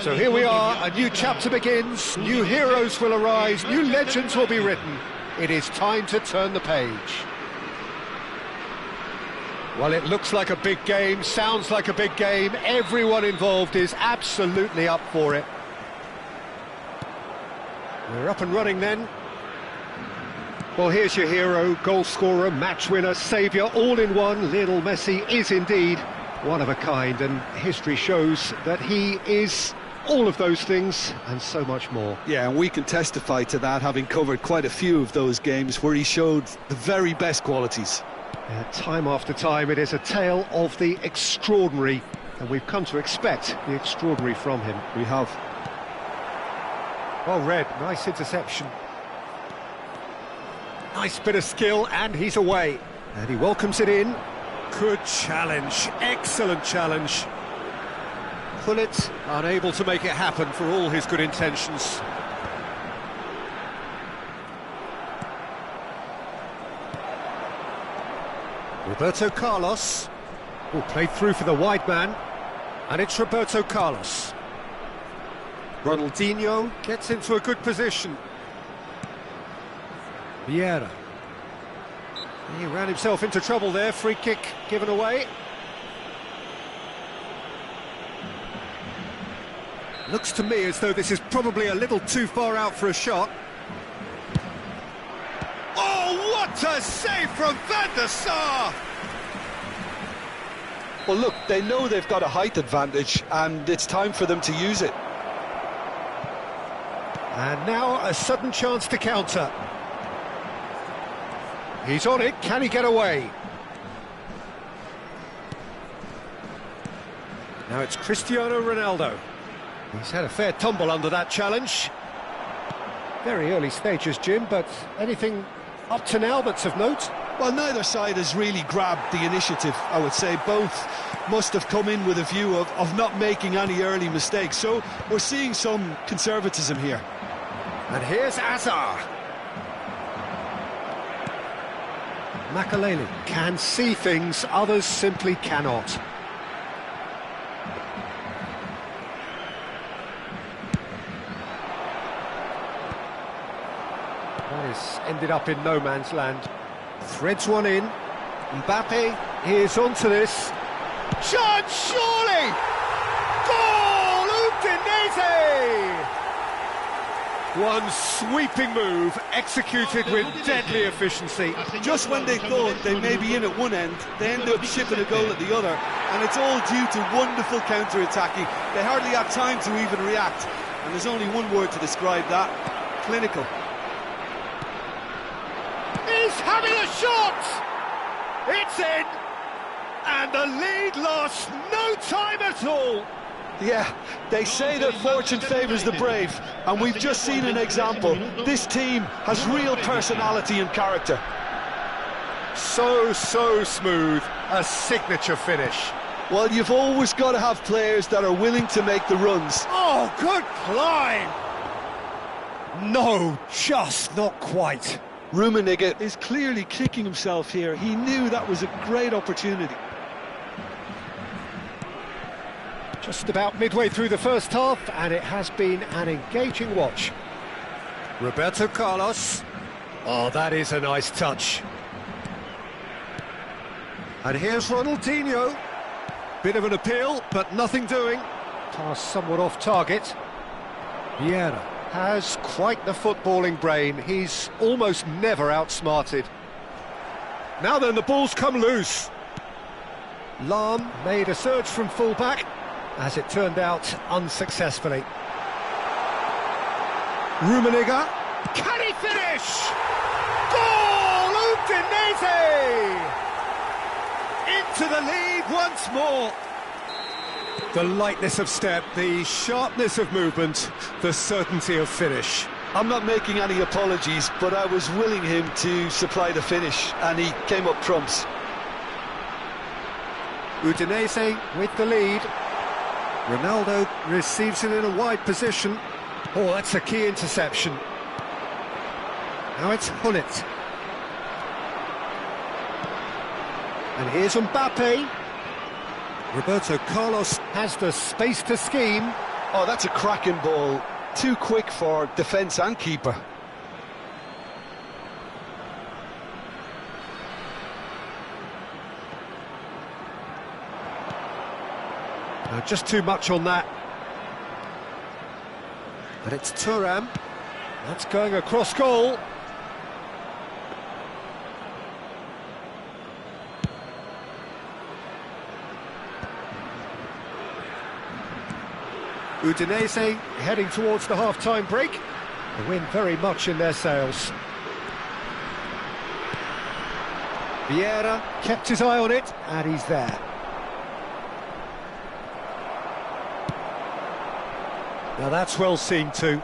So here we are, a new chapter begins, new heroes will arise, new legends will be written. It is time to turn the page. Well, it looks like a big game, sounds like a big game, everyone involved is absolutely up for it. We're up and running then. Well, here's your hero, goal scorer, match winner, saviour, all in one. Lionel Messi is indeed one of a kind, and history shows that he is all of those things and so much more. Yeah, and we can testify to that, having covered quite a few of those games where he showed the very best qualities. Yeah, time after time, it is a tale of the extraordinary, and we've come to expect the extraordinary from him. We have. Well read, nice interception. Nice bit of skill, and he's away. And he welcomes it in. Good challenge, excellent challenge. Pullet unable to make it happen for all his good intentions. Roberto Carlos, who played through for the wide man, and it's Roberto Carlos. Ronaldinho gets into a good position. Vieira. He ran himself into trouble there, free kick given away. Looks to me as though this is probably a little too far out for a shot. Oh, what a save from Van der Sar! Well, look, they know they've got a height advantage, and it's time for them to use it. And now a sudden chance to counter. He's on it, can he get away? Now it's Cristiano Ronaldo. He's had a fair tumble under that challenge. Very early stages, Jim, but anything up to now that's of note? Well, neither side has really grabbed the initiative, I would say. Both must have come in with a view of not making any early mistakes. So we're seeing some conservatism here. And here's Azar. Makaleli can see things others simply cannot. That has ended up in no man's land. Threads one in. Mbappe is onto this. Chance, surely! Goal! Udinese! One sweeping move, executed with deadly efficiency. Just when they thought they may be in at one end, they end up shipping a goal at the other, and it's all due to wonderful counter-attacking. They hardly have time to even react, and there's only one word to describe that: clinical. He's having a shot! It's in! And the lead lost no time at all! Yeah, they say that fortune favours the brave, and we've just seen an example. This team has real personality and character. So smooth, a signature finish. Well, you've always got to have players that are willing to make the runs. Oh, good climb! No, just not quite. Rummenigge is clearly kicking himself here. He knew that was a great opportunity. Just about midway through the first half, and it has been an engaging watch. Roberto Carlos. Oh, that is a nice touch. And here's Ronaldinho. Bit of an appeal, but nothing doing. Pass somewhat off target. Vieira has quite the footballing brain. He's almost never outsmarted. Now then, the ball's come loose. Lahm made a surge from full-back. As it turned out, unsuccessfully. Rummenigge. Can he finish? Goal! Udinese! Into the lead once more. The lightness of step, the sharpness of movement, the certainty of finish. I'm not making any apologies, but I was willing him to supply the finish, and he came up trumps. Udinese with the lead. Ronaldo receives it in a wide position. Oh, that's a key interception. Now it's Hullet. And here's Mbappe. Roberto Carlos has the space to scheme. Oh, that's a cracking ball. Too quick for defence and keeper. Just too much on that. But it's Thuram. That's going across goal. Udinese heading towards the half-time break. The wind very much in their sails. Vieira kept his eye on it, and he's there. Now that's well seen too.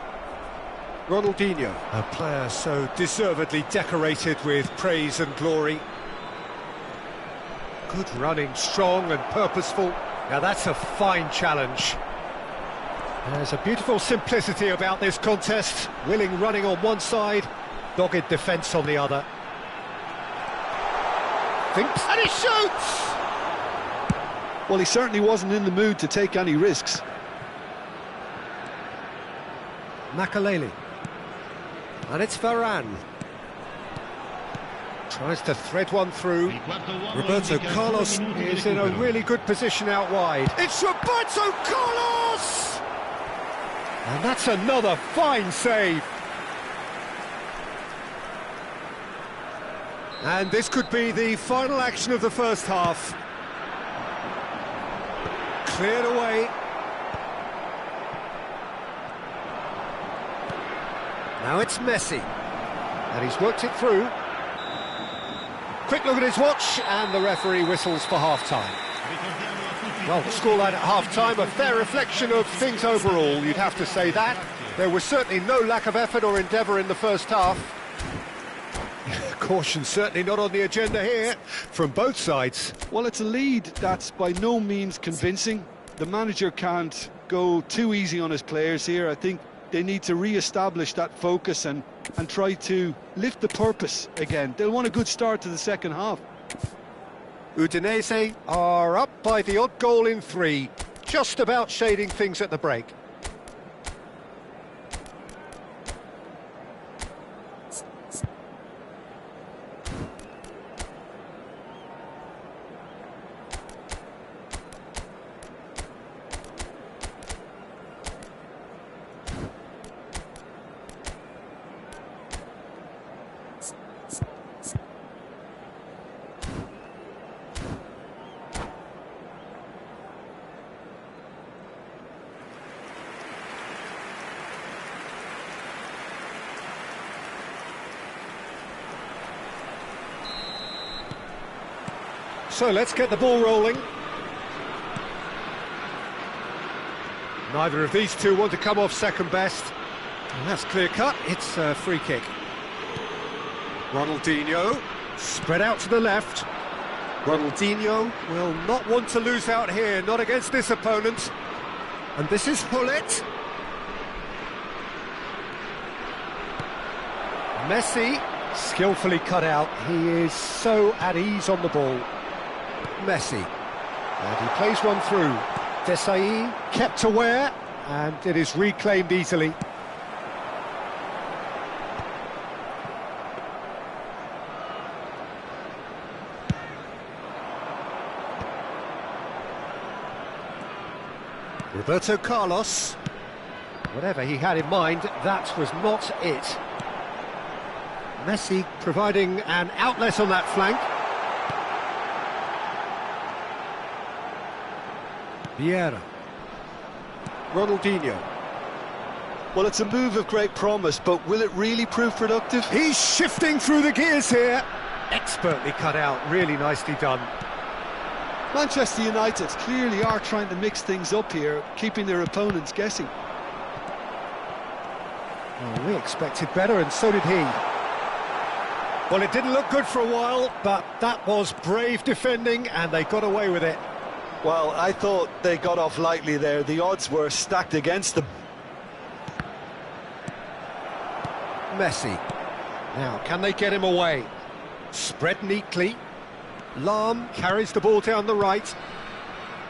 Ronaldinho, a player so deservedly decorated with praise and glory. Good running, strong and purposeful. Now that's a fine challenge. There's a beautiful simplicity about this contest. Willing running on one side, dogged defence on the other. Thinks, and he shoots! Well, he certainly wasn't in the mood to take any risks. Makaleli. And it's Varane. Tries to thread one through. Roberto Carlos is in a really good position out wide. It's Roberto Carlos! And that's another fine save. And this could be the final action of the first half. Cleared away. Now it's Messi. And he's worked it through. Quick look at his watch, and the referee whistles for half-time. Well, the scoreline at half-time, a fair reflection of things overall, you'd have to say that. There was certainly no lack of effort or endeavour in the first half. Caution certainly not on the agenda here, from both sides. Well, it's a lead that's by no means convincing. The manager can't go too easy on his players here. I think they need to re-establish that focus and try to lift the purpose again. They'll want a good start to the second half. Udinese are up by the odd goal in 3, just about shading things at the break. So let's get the ball rolling. Neither of these two want to come off second best. And that's clear cut, it's a free kick. Ronaldinho, spread out to the left. Ronaldinho will not want to lose out here, not against this opponent. And this is Hullet. Messi, skillfully cut out. He is so at ease on the ball. Messi, and he plays one through. Desai kept aware, and it is reclaimed easily. Roberto Carlos, whatever he had in mind, that was not it. Messi providing an outlet on that flank. Vieira. Ronaldinho. Well, it's a move of great promise, but will it really prove productive? He's shifting through the gears here. Expertly cut out, really nicely done. Manchester United clearly are trying to mix things up here, keeping their opponents guessing. Well, we expected better, and so did he. Well, it didn't look good for a while, but that was brave defending, and they got away with it. Well, I thought they got off lightly there. The odds were stacked against them. Messi. Now, can they get him away? Spread neatly. Lahm carries the ball down the right.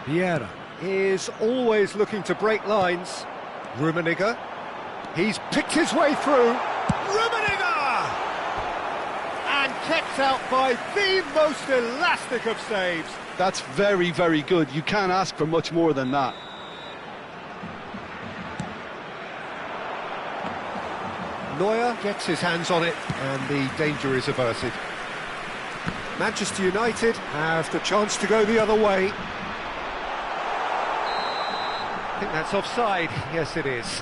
Vieira is always looking to break lines. Rummenigge. He's picked his way through. Rummenigge! And kept out by the most elastic of saves. That's very, very good. You can't ask for much more than that. Neuer gets his hands on it, and the danger is averted. Manchester United have the chance to go the other way. I think that's offside. Yes, it is.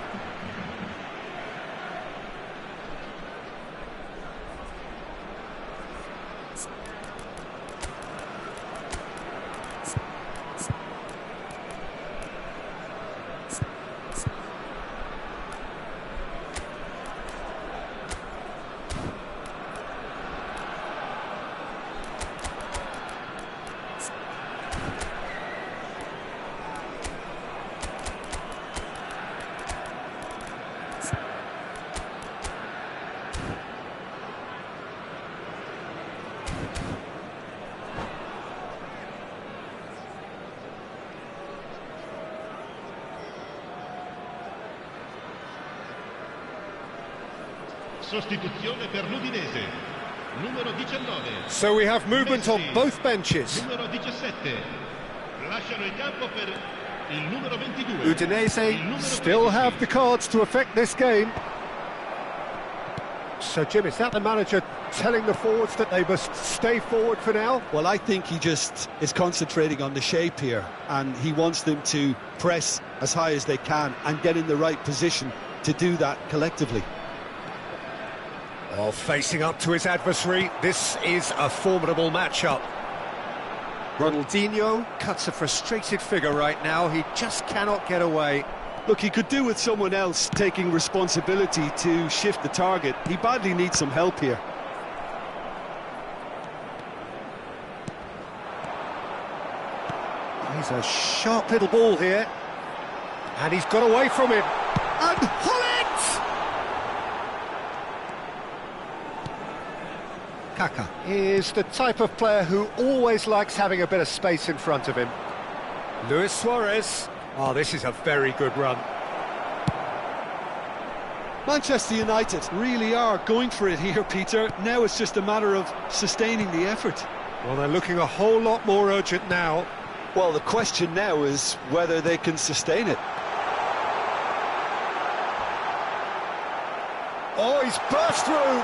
Sostituzione per l'Udinese. Numero 19. So we have movement Messi. on both benches. Numero 17. Lasciano il campo per il numero 22. Udinese still have the cards to affect this game. So, Jim, is that the manager telling the forwards that they must stay forward for now? Well, I think he just is concentrating on the shape here, and he wants them to press as high as they can and get in the right position to do that collectively. Oh, facing up to his adversary, this is a formidable matchup. Ronaldinho cuts a frustrated figure right now, he just cannot get away. Look, he could do with someone else taking responsibility to shift the target. He badly needs some help here. He's a sharp little ball here. And he's got away from him. And Hullet! Kaka is the type of player who always likes having a bit of space in front of him. Luis Suarez. Oh, this is a very good run. Manchester United really are going for it here, Peter. Now it's just a matter of sustaining the effort. Well, they're looking a whole lot more urgent now. Well, the question now is whether they can sustain it. Oh, he's burst through!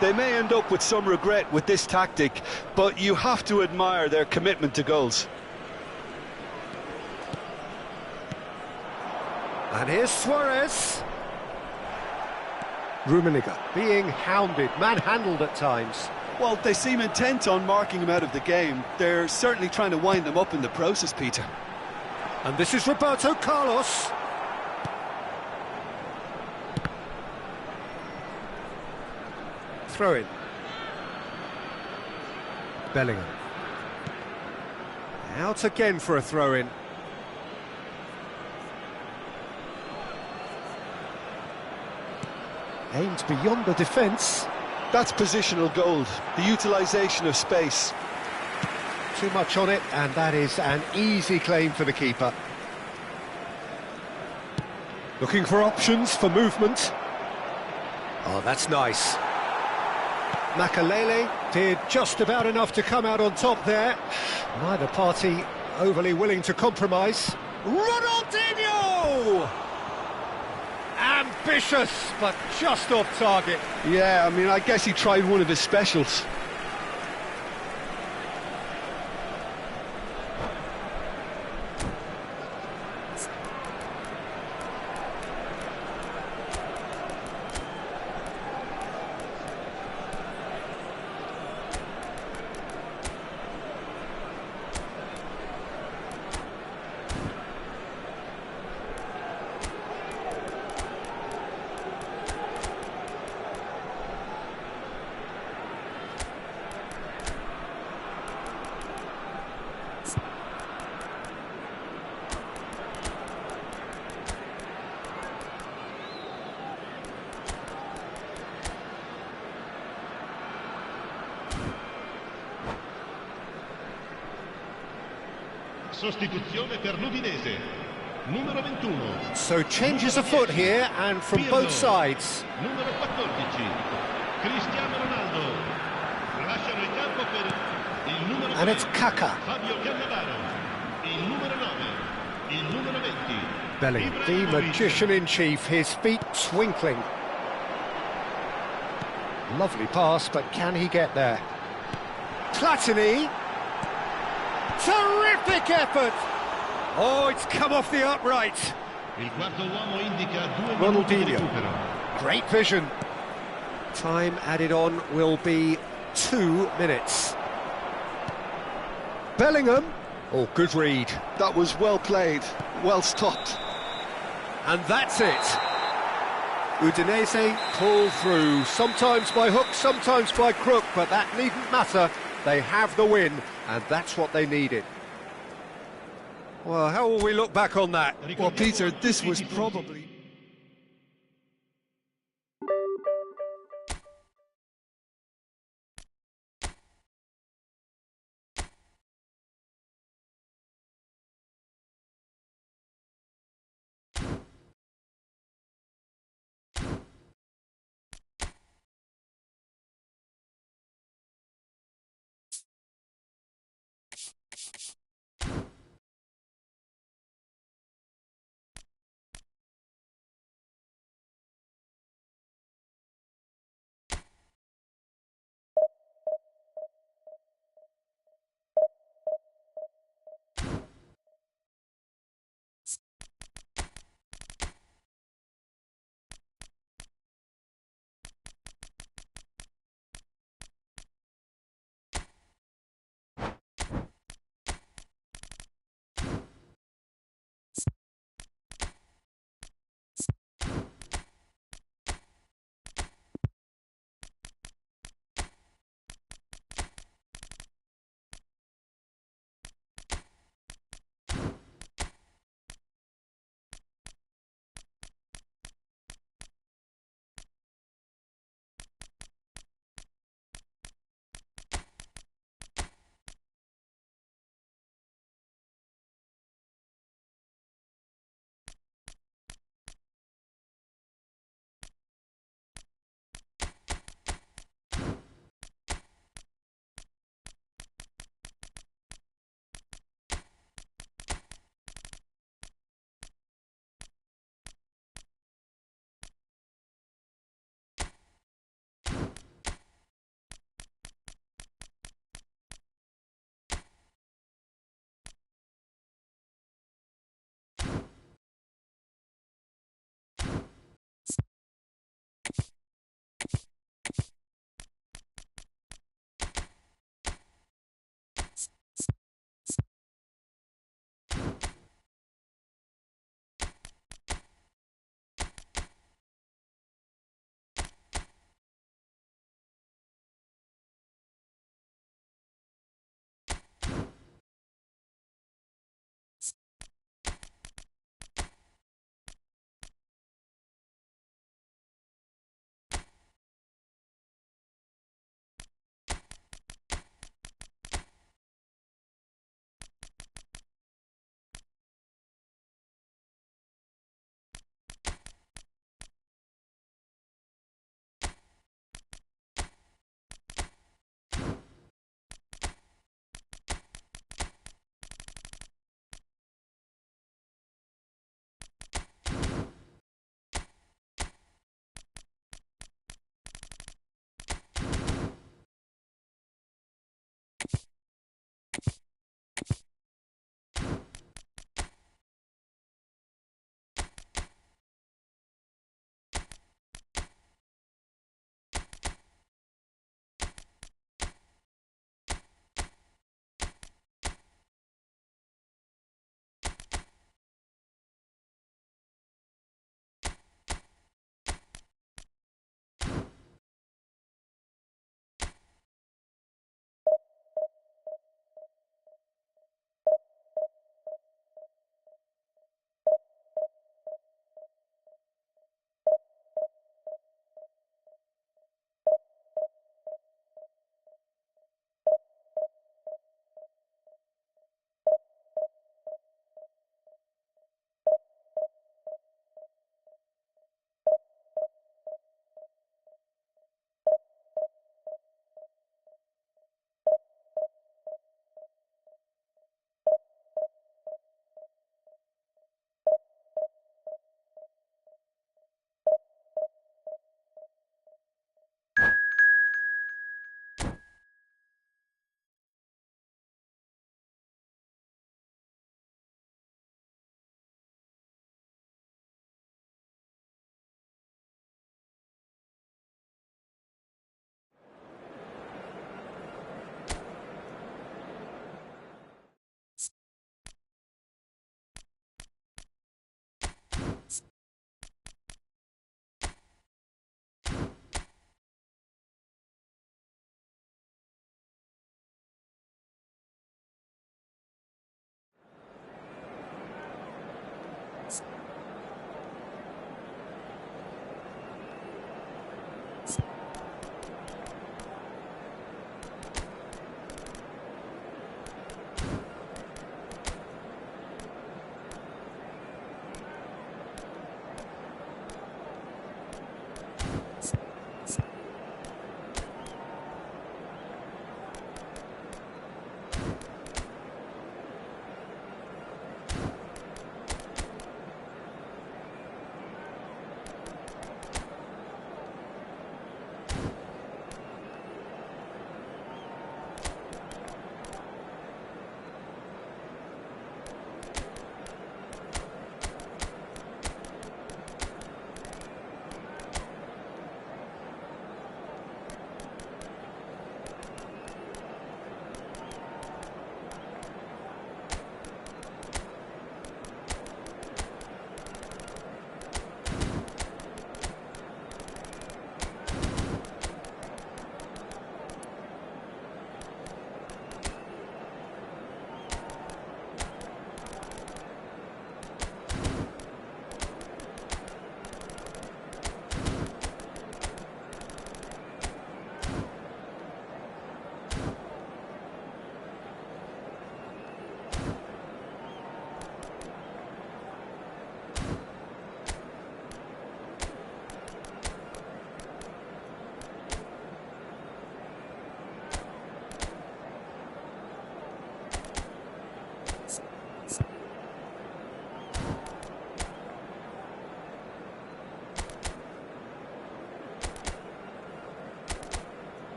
They may end up with some regret with this tactic, but you have to admire their commitment to goals. And here's Suarez. Rummenigge being hounded, manhandled at times. Well, they seem intent on marking him out of the game. They're certainly trying to wind them up in the process, Peter. And this is Roberto Carlos. Throw in. Bellingham. Out again for a throw in. Aimed beyond the defence. That's positional gold, the utilisation of space. Too much on it, and that is an easy claim for the keeper. Looking for options for movement. Oh, that's nice. Makalele did just about enough to come out on top there. Neither party overly willing to compromise. Ronaldinho! Ambitious, but just off target. Yeah, I mean, I guess he tried one of his specials. Sostituzione per l'Udinese. Numero 21. So changes afoot here, and from both sides. Numero 14. Cristiano Ronaldo. Lasciano il campo per il numero And it's Kaka. Fabio Cannavaro. Il numero 9. Il numero 20. Bellingham, the magician-in-chief, his feet twinkling. Lovely pass, but can he get there? Platini. Terrific effort! Oh, it's come off the upright. Il quarto uomo indica 2 minuti di Ronaldinho. recupero. Great vision. Time added on will be 2 minutes. Bellingham. Oh, good read. That was well played, well stopped. And that's it. Udinese pull through, sometimes by hook, sometimes by crook, but that needn't matter. They have the win, and that's what they needed. Well, how will we look back on that? Well, Peter, this was probably...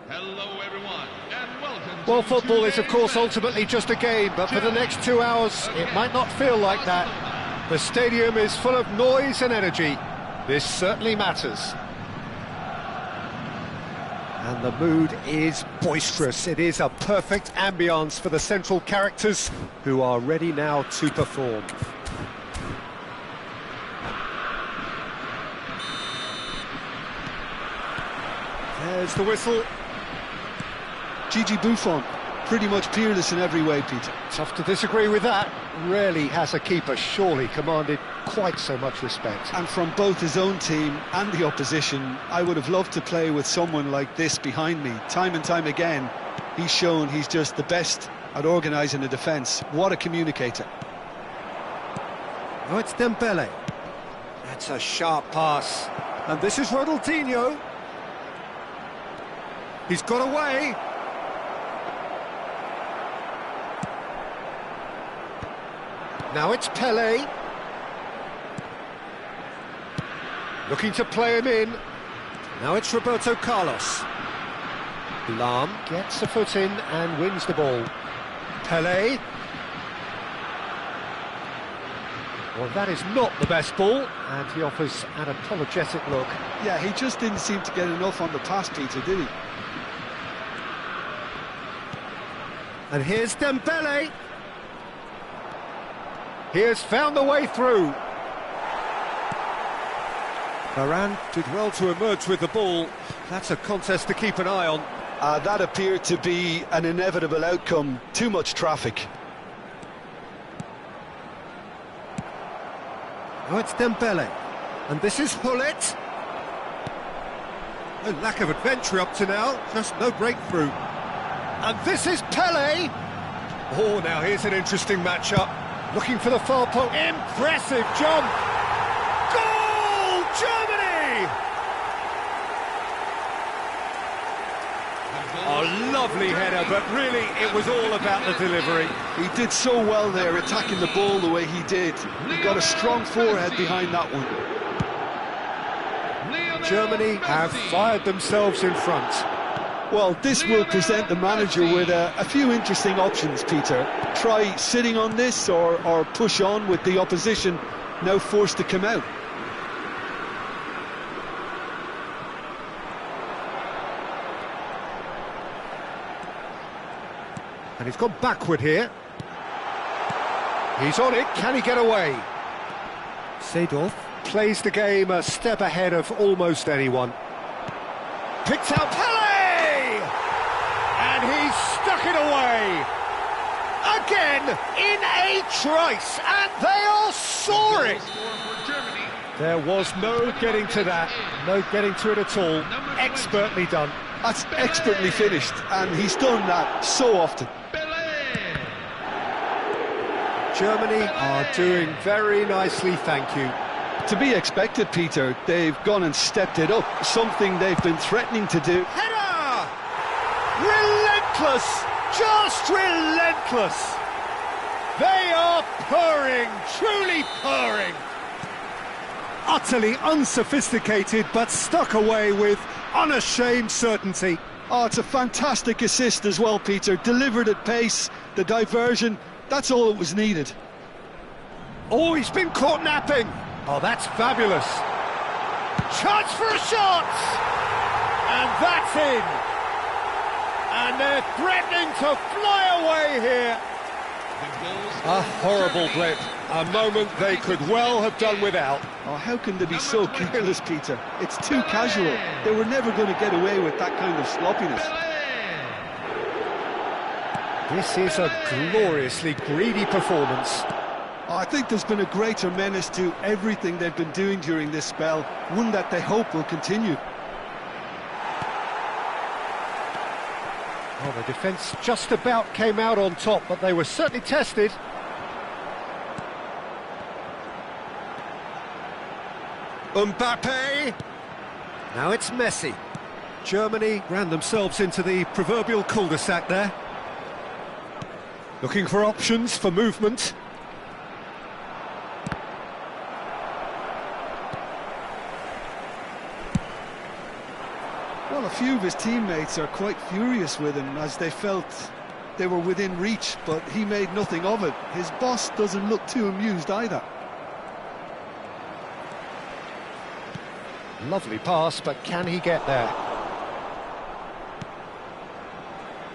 Hello everyone, and welcome Well, to football is, of course, today's ultimately just a game, but for the next 2 hours, it might not feel like that. The stadium is full of noise and energy. This certainly matters. And the mood is boisterous. It is a perfect ambience for the central characters who are ready now to perform. There's the whistle. Gigi Buffon, pretty much peerless in every way, Peter. Tough to disagree with that. Rarely has a keeper surely commanded quite so much respect. And from both his own team and the opposition, I would have loved to play with someone like this behind me. Time and time again, he's shown he's just the best at organising a defence. What a communicator. Oh, it's Dembele. That's a sharp pass. And this is Ronaldinho. He's got away. Now it's Pelé. Looking to play him in. Now it's Roberto Carlos. Lam gets a foot in and wins the ball. Pelé. Well, that is not the best ball, and he offers an apologetic look. Yeah, he just didn't seem to get enough on the pass, Peter, did he? And here's Dembele. He has found the way through. Varane did well to emerge with the ball. That's a contest to keep an eye on. That appeared to be an inevitable outcome. Too much traffic. Oh, it's Dembele. And this is Hullet. No lack of adventure up to now, just no breakthrough. And this is Pelé. Oh, now here's an interesting matchup. Looking for the far post. Impressive jump. Goal, Germany! A lovely header, but really it was all about the delivery. He did so well there, attacking the ball the way he did. He got a strong forehead behind that one. Germany have fired themselves in front. Well, this will present the manager with a few interesting options, Peter. Try sitting on this or push on with the opposition now forced to come out. And he's gone backward here. He's on it, can he get away? Seedorf plays the game a step ahead of almost anyone. Picks out Pelé! And he's stuck it away! Again, in a trice, and they are soaring! There was no getting to that, no getting to it at all. Expertly done. That's expertly finished, and he's done that so often. Germany are doing very nicely, thank you. To be expected, Peter. They've gone and stepped it up, something they've been threatening to do. Header! Relentless! Just relentless! They are purring, truly purring. Utterly unsophisticated, but stuck away with unashamed certainty. Oh, it's a fantastic assist as well, Peter. Delivered at pace, the diversion, that's all that was needed. Oh, he's been caught napping. Oh, that's fabulous. Chance for a shot! And that's in. And they're threatening to fly away here. A horrible blip. A moment they could well have done without. Oh, how can they be so careless, Peter? It's too casual. They were never going to get away with that kind of sloppiness. This is a gloriously greedy performance. Oh, I think there's been a greater menace to everything they've been doing during this spell, one that they hope will continue. Well, the defence just about came out on top, but they were certainly tested. Mbappe! Now it's Messi. Germany ran themselves into the proverbial cul-de-sac there. Looking for options for movement. Well, a few of his teammates are quite furious with him as they felt they were within reach, but he made nothing of it. His boss doesn't look too amused either. Lovely pass, but can he get there?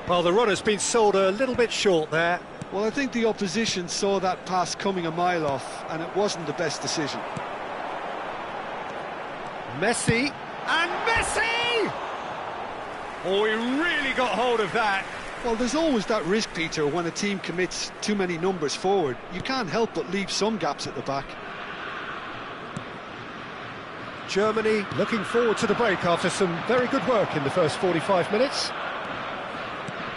Well, the runner's been sold a little bit short there. Well, I think the opposition saw that pass coming a mile off, and it wasn't the best decision. Messi, and Messi! Oh, he really got hold of that. Well, there's always that risk, Peter, when a team commits too many numbers forward. You can't help but leave some gaps at the back. Germany looking forward to the break after some very good work in the first 45 minutes.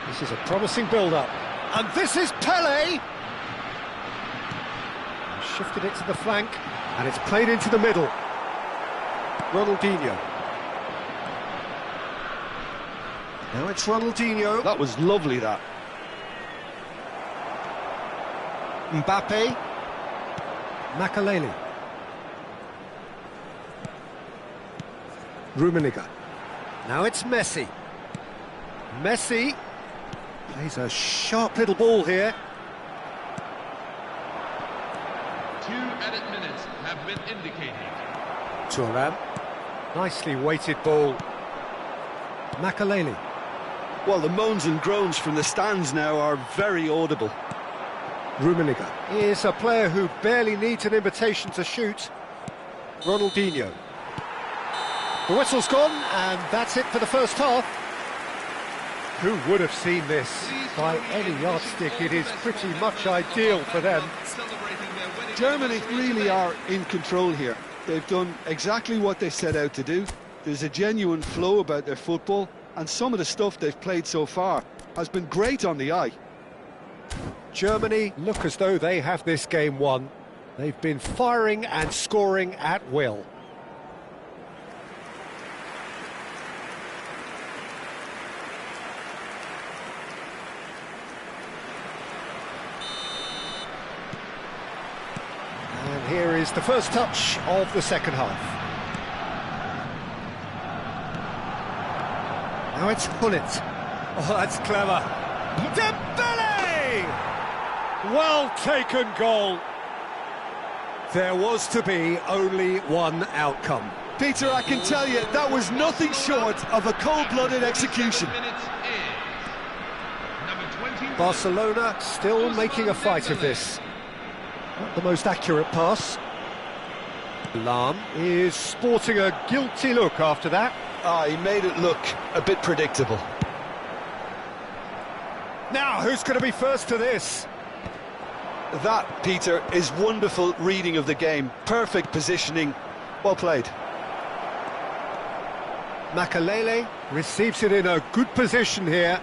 This is a promising build-up. And this is Pelé! shifted it to the flank, and it's played into the middle. Ronaldinho. Now it's Ronaldinho. That was lovely, that. Mbappe. Makaleli. Rummenigge. Now it's Messi. Messi plays a sharp little ball here. 2 added minutes have been indicated. Thuram. Nicely weighted ball. Makaleli. Well, the moans and groans from the stands now are very audible. Rummenigge is a player who barely needs an invitation to shoot. Ronaldinho. The whistle's gone, and that's it for the first half. Who would have seen this? By any yardstick, it is pretty much ideal for them. Germany really are in control here. They've done exactly what they set out to do. There's a genuine flow about their football, and some of the stuff they've played so far has been great on the eye. Germany look as though they have this game won. They've been firing and scoring at will. And here is the first touch of the second half. Now it's Gullit. Oh, that's clever. Dembele! Well taken goal. There was to be only one outcome. Peter, I can tell you, that was nothing short of a cold-blooded execution. Barcelona still making a fight of this. Not the most accurate pass. Lahm is sporting a guilty look after that. He made it look a bit predictable. Now, who's going to be first to this? That, Peter, is wonderful reading of the game. Perfect positioning. Well played. Makaleli receives it in a good position here.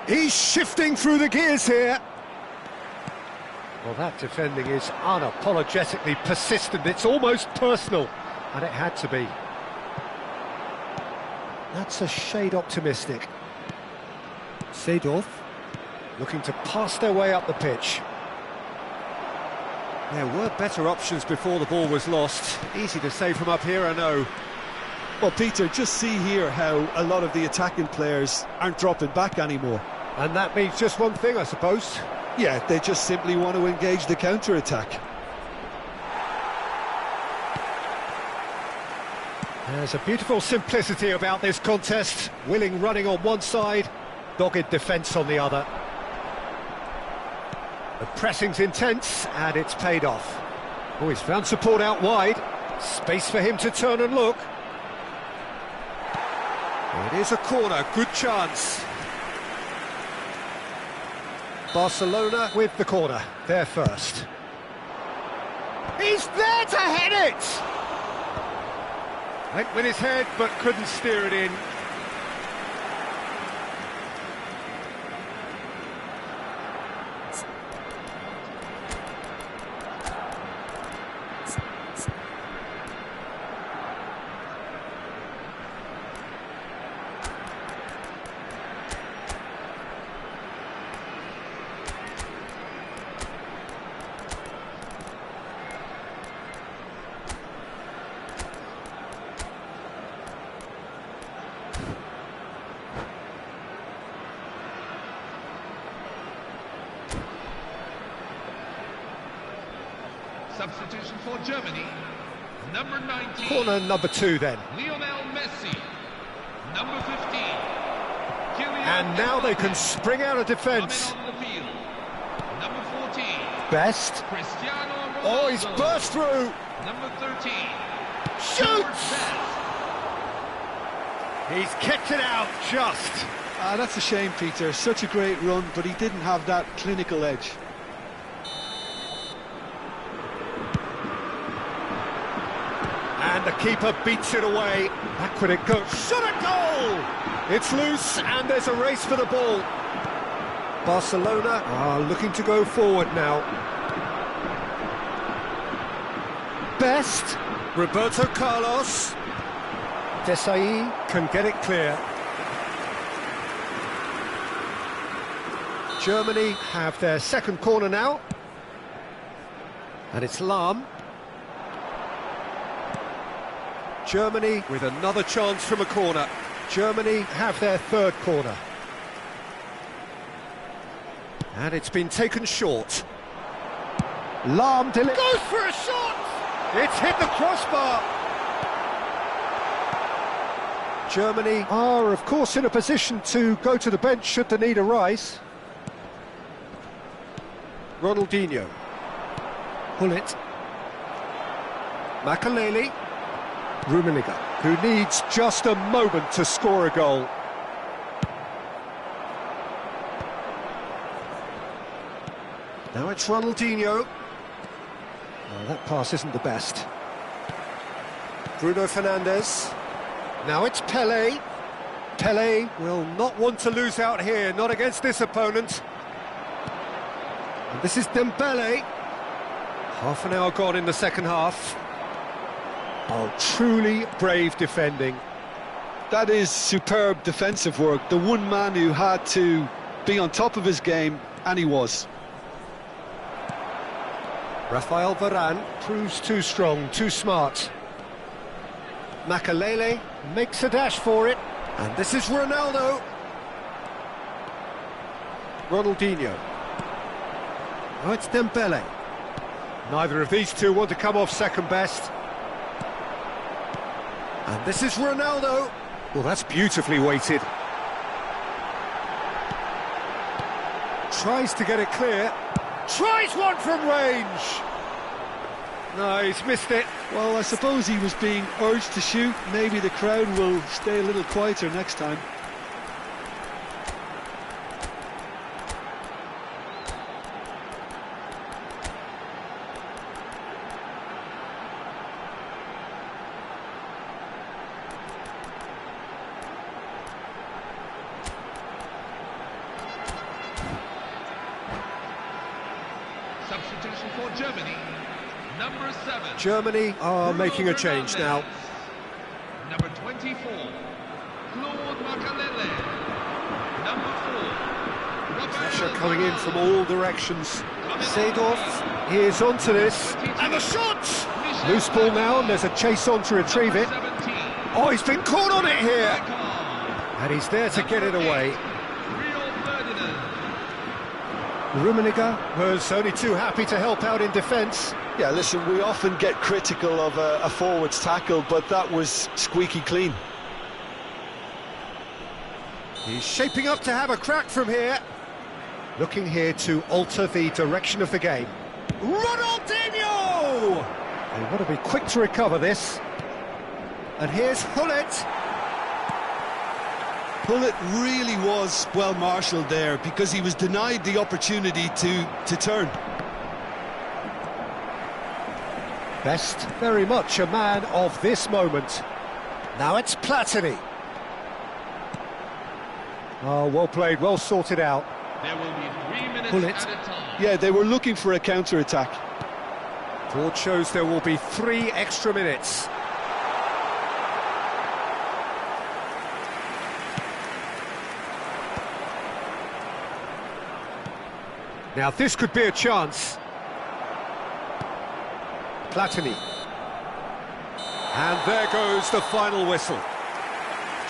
He's shifting through the gears here. Well, that defending is unapologetically persistent. It's almost personal, and it had to be. That's a shade optimistic. Seedorf looking to pass their way up the pitch. There were better options before the ball was lost. Easy to say from up here, I know. Well, Peter, just see here how a lot of the attacking players aren't dropping back anymore. And that means just one thing, I suppose. Yeah, they just simply want to engage the counter-attack. There's a beautiful simplicity about this contest. Willing running on one side, dogged defence on the other. The pressing's intense, and it's paid off. Oh, he's found support out wide. Space for him to turn and look. It is a corner, good chance. Barcelona with the corner, they're first. He's there to head it! Went with his head, but couldn't steer it in. Substitution for Germany, number 19. Corner number 2 then. Lionel Messi, number 15. And now they can spring out of defence. On the field, number 14. Best. Cristiano Ronaldo. Oh, he's burst through. Number 13. Shoots! He's kicked it out just. That's a shame, Peter. Such a great run, but he didn't have that clinical edge. And the keeper beats it away. Back would it go. Shot a goal! It's loose, and there's a race for the ball. Barcelona are looking to go forward now. Best. Roberto Carlos. Desai can get it clear. Germany have their second corner now. And it's Lahm. Germany with another chance from a corner. Germany have their third corner. And it's been taken short. Lahm goes for a shot! It's hit the crossbar! Germany are, of course, in a position to go to the bench should the need arise. Ronaldinho. Hullet. Makaleli. Rummenigge, who needs just a moment to score a goal. Now it's Ronaldinho. Oh, that pass isn't the best. Bruno Fernandes. Now it's Pelé. Pelé will not want to lose out here, not against this opponent. And this is Dembele. Half an hour gone in the second half. Oh, truly brave defending. That is superb defensive work. The one man who had to be on top of his game, and he was. Rafael Varane proves too strong, too smart. Makalele makes a dash for it. And this is Ronaldo. Ronaldinho. Oh, it's Dembele. Neither of these two want to come off second best. And this is Ronaldo. Well, that's beautifully weighted. Tries to get it clear. Tries one from range. No, he's missed it. Well, I suppose he was being urged to shoot. Maybe the crowd will stay a little quieter next time. Substitution for Germany, number 7. Germany are Bruno making a change Fernandes. now. Number 24, Claude Makalele. Number 4, Pressure coming in from all directions. Seedorf is onto this. And the shot! Loose ball now, and there's a chase on to retrieve it. 17, Oh, he's been caught on it here. And he's there to get it away. Rio Ferdinand. Rummenigge was only too happy to help out in defence. Yeah, listen, we often get critical of a forward's tackle, but that was squeaky clean. He's shaping up to have a crack from here. Looking here to alter the direction of the game. Ronaldinho! They want to be quick to recover this. And here's Hullet. Hullet really was well marshalled there because he was denied the opportunity to turn. Best very much a man of this moment. Now it's Platini. Oh, well played, well sorted out. There will be 3 minutes Hullet. at a time. Yeah, they were looking for a counter-attack. Board shows there will be 3 extra minutes. Now this could be a chance. Platini. And there goes the final whistle.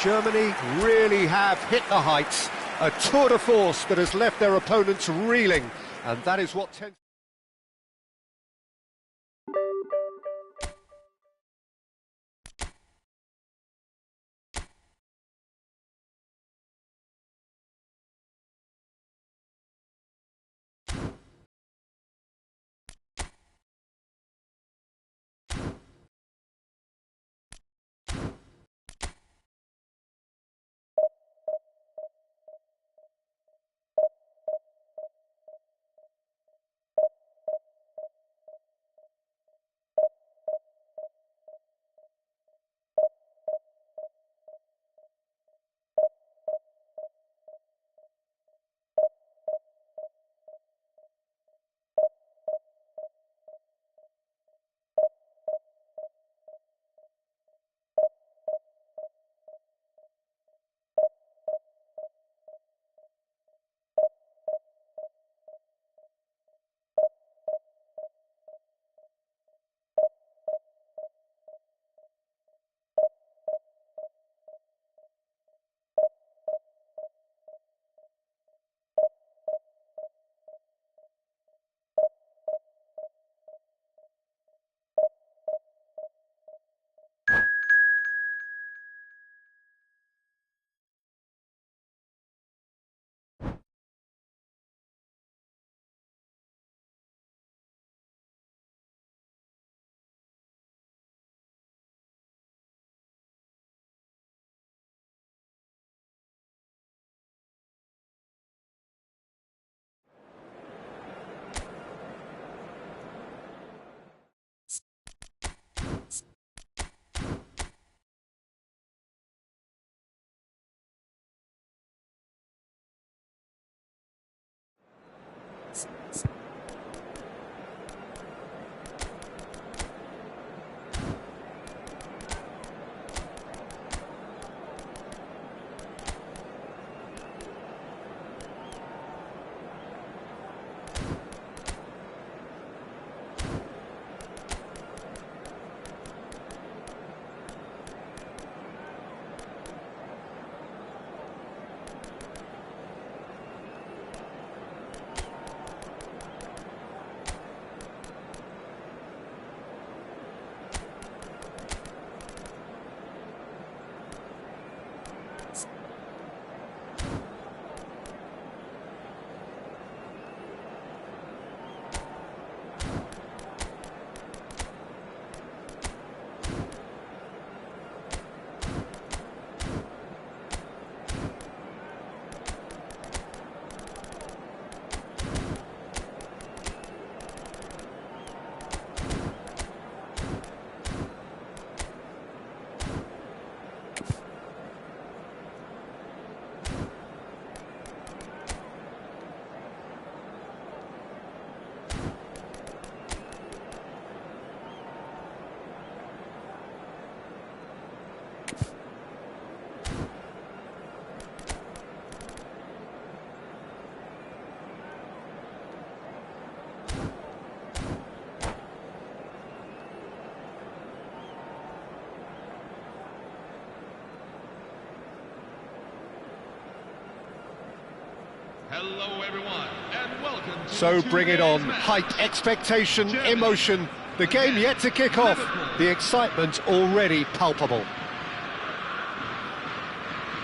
Germany really have hit the heights. A tour de force that has left their opponents reeling. And that is what tends... Hello everyone, and welcome to So bring it on. today's match. Hype, expectation, emotion. The game yet to kick off. The excitement already palpable.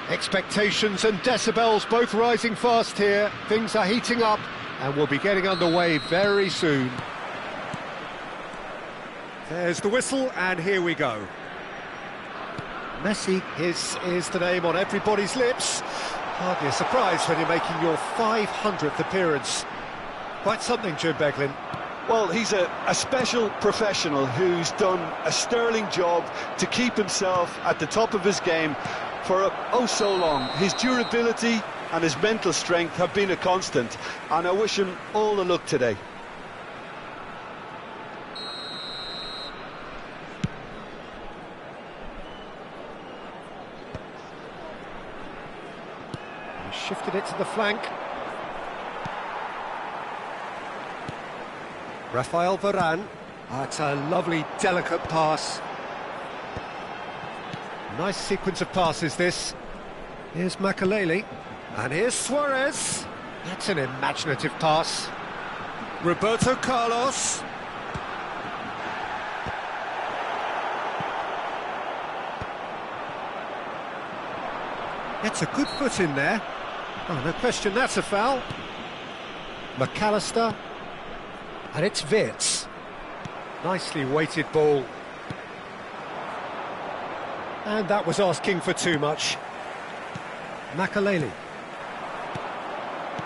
Expectations and decibels both rising fast here. Things are heating up and we'll be getting underway very soon. There's the whistle and here we go. Messi is the name on everybody's lips. Hardly a surprise when you're making your 500th appearance. Quite something, Jim Beglin. Well, he's a special professional who's done a sterling job to keep himself at the top of his game for so long. His durability and his mental strength have been a constant, and I wish him all the luck today. He shifted it to the flank. Rafael Varane. That's a lovely, delicate pass. Nice sequence of passes, this. Here's Makaleli. And here's Suarez. That's an imaginative pass. Roberto Carlos. Gets a good foot in there. Oh, no question, that's a foul. McAllister. And it's Wirtz. Nicely weighted ball. And that was asking for too much. Makaleli.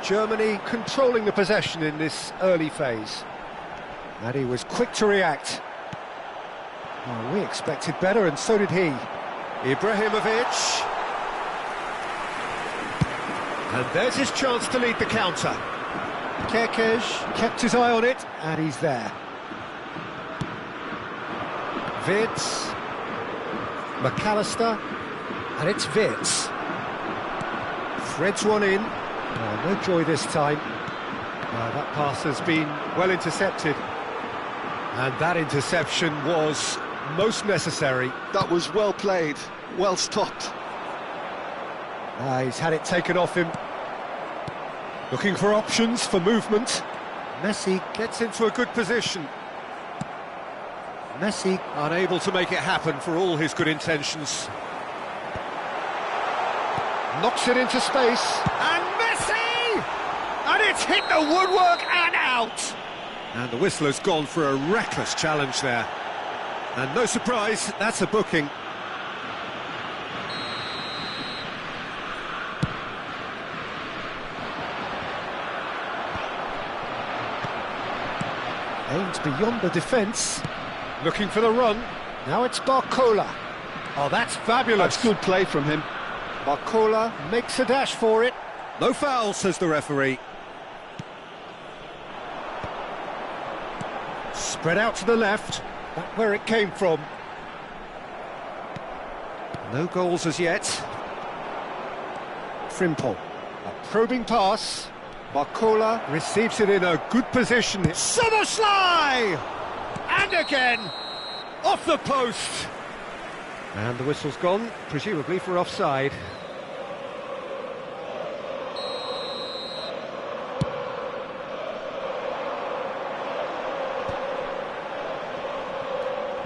Germany controlling the possession in this early phase. And he was quick to react. Oh, we expected better, and so did he. Ibrahimovic. And there's his chance to lead the counter. Kerkez kept his eye on it, and he's there. Wirtz. McAllister. And it's Wirtz. Threads one in. Oh, no joy this time. That pass has been well intercepted. And that interception was most necessary. That was well played, well stopped. He's had it taken off him. Looking for options for movement. Messi gets into a good position. Messi unable to make it happen for all his good intentions. Knocks it into space. And Messi! And it's hit the woodwork and out! And the whistle has gone for a reckless challenge there. And no surprise, that's a booking. Aimed beyond the defence. Looking for the run. Now it's Barcola. Oh, that's fabulous. That's good play from him. Barcola makes a dash for it. No foul, says the referee. Spread out to the left. Back where it came from. No goals as yet. Frimpong. A probing pass. Barcola receives it in a good position. Somerslide! And again! Off the post! And the whistle's gone, presumably for offside.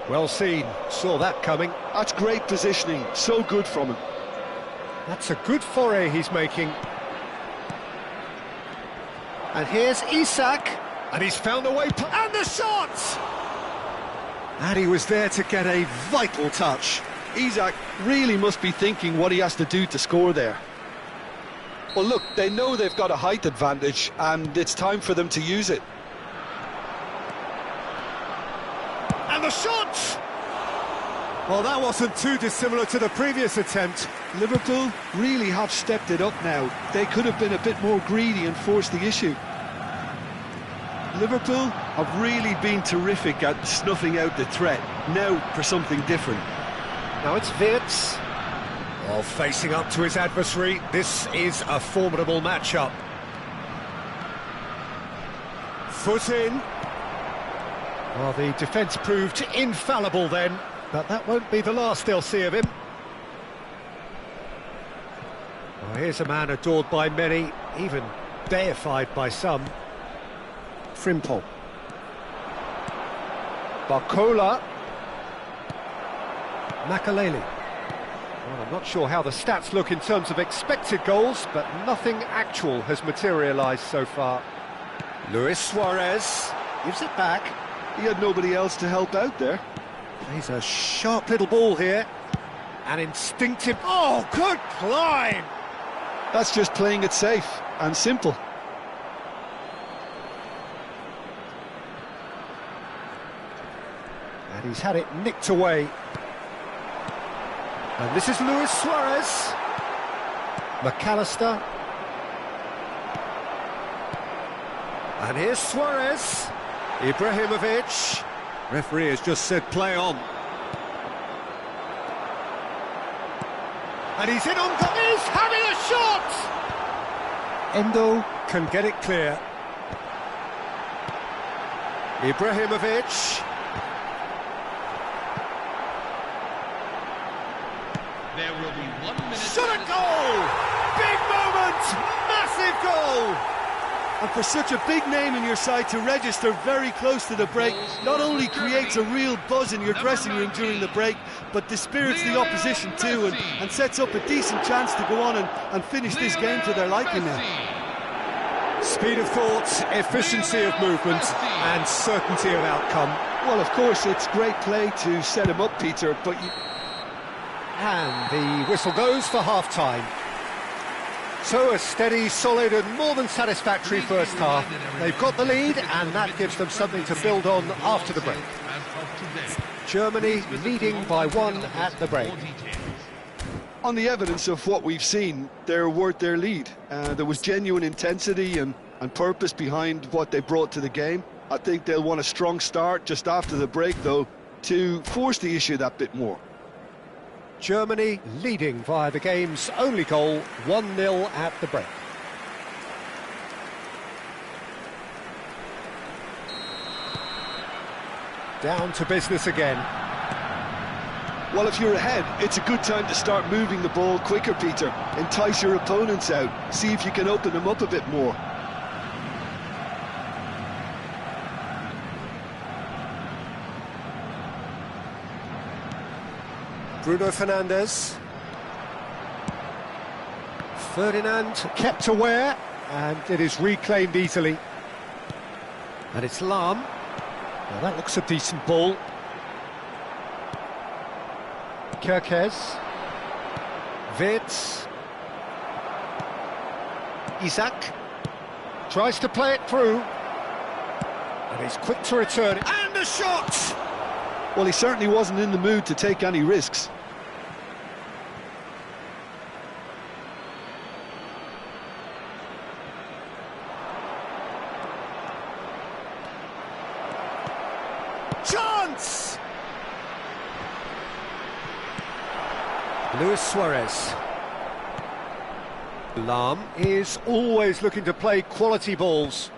Well seen, saw that coming. That's great positioning, so good from him. That's a good foray he's making. And here's Isak, and he's found a way, and the shot! And he was there to get a vital touch. Isak really must be thinking what he has to do to score there. Well, look, they know they've got a height advantage, and it's time for them to use it. And the shot! Well, that wasn't too dissimilar to the previous attempt. Liverpool really have stepped it up now. They could have been a bit more greedy and forced the issue. Liverpool have really been terrific at snuffing out the threat. Now for something different. Now it's Wirtz. Oh, facing up to his adversary. This is a formidable matchup. Foot in. Well, the defence proved infallible then, but that won't be the last they'll see of him. Well, here's a man adored by many, even deified by some. Frimpong. Barcola. Makaleli. Well, I'm not sure how the stats look in terms of expected goals, but nothing actual has materialised so far. Luis Suarez gives it back. He had nobody else to help out there. Plays a sharp little ball here. An instinctive... Oh, good climb! That's just playing it safe and simple. And he's had it nicked away. And this is Luis Suarez. McAllister. And here's Suarez. Ibrahimovic. Referee has just said play on. And he's in on goal. He's having a shot! Endo can get it clear. Ibrahimovic. There will be 1 minute. Shot a goal! Big moment! Massive goal! And for such a big name in your side to register very close to the break, not only creates a real buzz in your dressing room during the break, but dispirits the opposition too, and sets up a decent chance to go on and finish this game to their liking now. Speed of thought, efficiency of movement, and certainty of outcome. Well, of course, it's great play to set him up, Peter, but you... And the whistle goes for half-time. So a steady, solid and more than satisfactory first half. They've got the lead and that gives them something to build on after the break. Germany leading by 1 at the break. On the evidence of what we've seen, they're worth their lead. There was genuine intensity and purpose behind what they brought to the game. I think they'll want a strong start just after the break, though, to force the issue that bit more. Germany leading via the game's only goal, 1-0 at the break. Down to business again. Well, if you're ahead, it's a good time to start moving the ball quicker, Peter. Entice your opponents out, see if you can open them up a bit more. Bruno Fernandes. Ferdinand kept aware, and it is reclaimed easily. And it's Lahm. Now that looks a decent ball. Kerkez. Wirtz. Isaac. Tries to play it through. And he's quick to return. And a shot! Well, he certainly wasn't in the mood to take any risks. Chance! Luis Suarez. Lahm is always looking to play quality balls.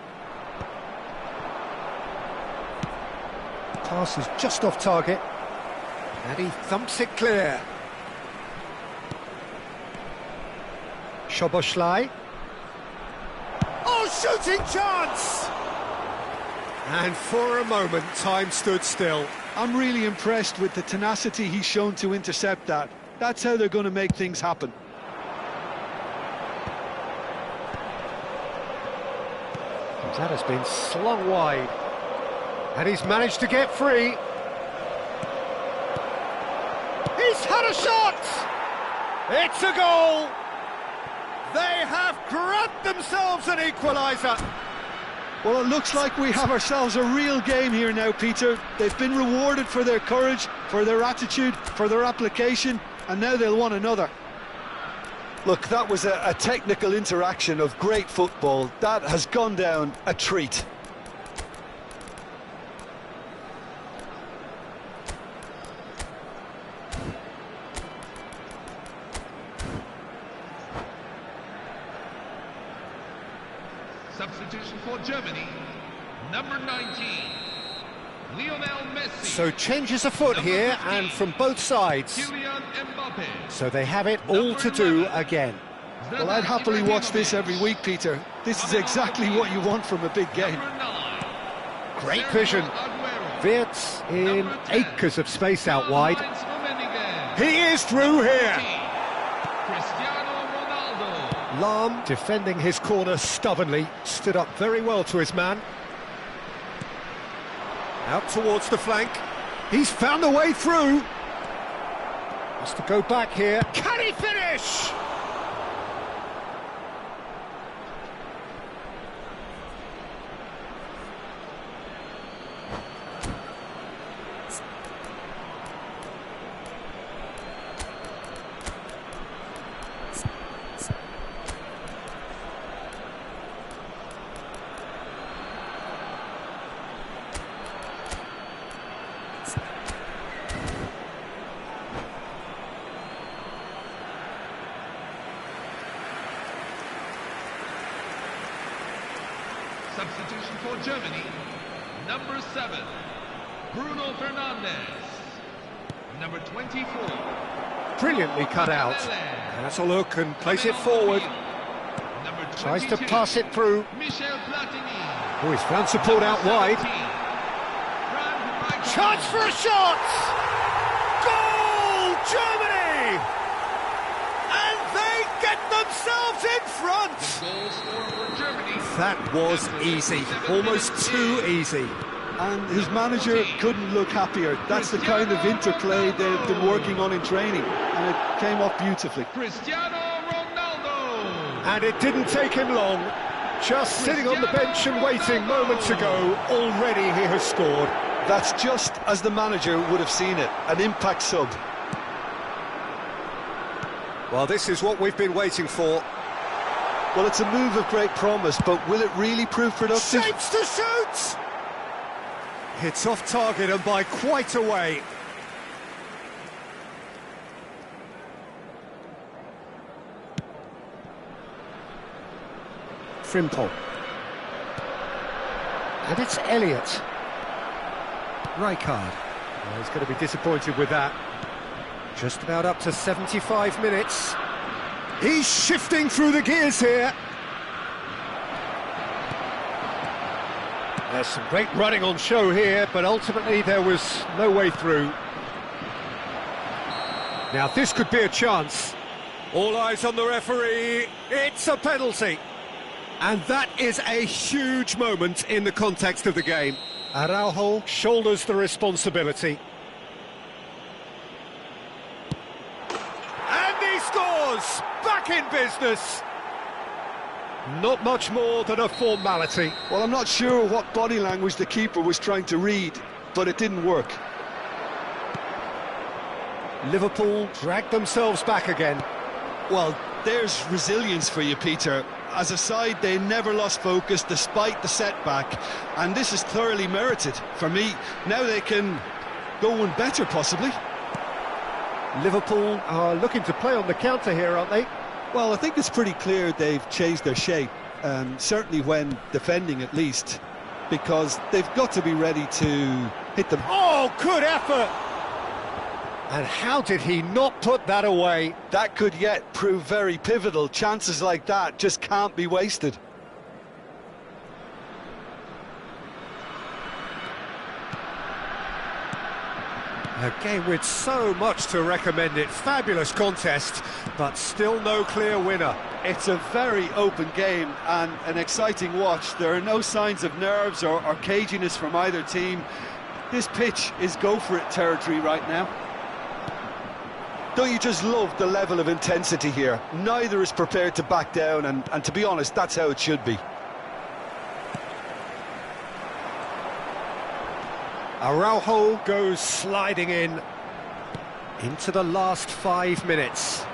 Pass is just off target. And he thumps it clear. Szoboszlai. Oh, shooting chance! And for a moment, time stood still. I'm really impressed with the tenacity he's shown to intercept that. That's how they're going to make things happen. That has been slung wide. And he's managed to get free. He's had a shot! It's a goal! They have grabbed themselves an equaliser. Well, it looks like we have ourselves a real game here now, Peter. They've been rewarded for their courage, for their attitude, for their application, and now they'll want another. Look, that was a technical interaction of great football. That has gone down a treat. Substitution for Germany, number 19, Lionel Messi. So changes afoot here, and from both sides. Kylian Mbappe. So they have it all to do again. Well, I'd happily watch this every week, Peter. This is exactly what you want from a big game. Great vision. Wirtz in acres of space out wide. He is through here. Lahm defending his corner stubbornly, stood up very well to his man. Out towards the flank. He's found a way through. Has to go back here. Can he finish? Substitution for Germany, number 7, Bruno Fernandes. Number 24. Brilliantly cut out. Has a look and plays it forward. Tries to pass it through. Oh, he's found support out wide. Chance for a shot! Goal, Germany! And they get themselves in front! That was easy, almost too easy. And his manager couldn't look happier. That's the kind of interplay they've been working on in training, and it came off beautifully. Cristiano Ronaldo! And it didn't take him long. Just sitting on the bench and waiting moments ago, already he has scored. That's just as the manager would have seen it, an impact sub. Well, this is what we've been waiting for. Well, it's a move of great promise, but will it really prove productive? Shapes to shoot! It's off target and by quite a way. Frimpong. And it's Elliott. Rijkaard. Well, he's going to be disappointed with that. Just about up to 75 minutes. He's shifting through the gears here. There's some great running on show here, but ultimately there was no way through. Now this could be a chance. All eyes on the referee. It's a penalty. And that is a huge moment in the context of the game. Araujo shoulders the responsibility. And he scores! Back in business! Not much more than a formality. Well, I'm not sure what body language the keeper was trying to read, but it didn't work. Liverpool dragged themselves back again. Well, there's resilience for you, Peter. As a side, they never lost focus despite the setback, and this is thoroughly merited. For me, now they can go one better, possibly. Liverpool are looking to play on the counter here, aren't they? Well, I think it's pretty clear they've changed their shape, certainly when defending at least, because they've got to be ready to hit them. Oh, good effort! And how did he not put that away? That could yet prove very pivotal. Chances like that just can't be wasted. A game with so much to recommend it. Fabulous contest, but still no clear winner. It's a very open game and an exciting watch. There are no signs of nerves or caginess from either team. This pitch is go-for-it territory right now. Don't you just love the level of intensity here? Neither is prepared to back down, and to be honest, that's how it should be. Araujo goes sliding in into the last 5 minutes.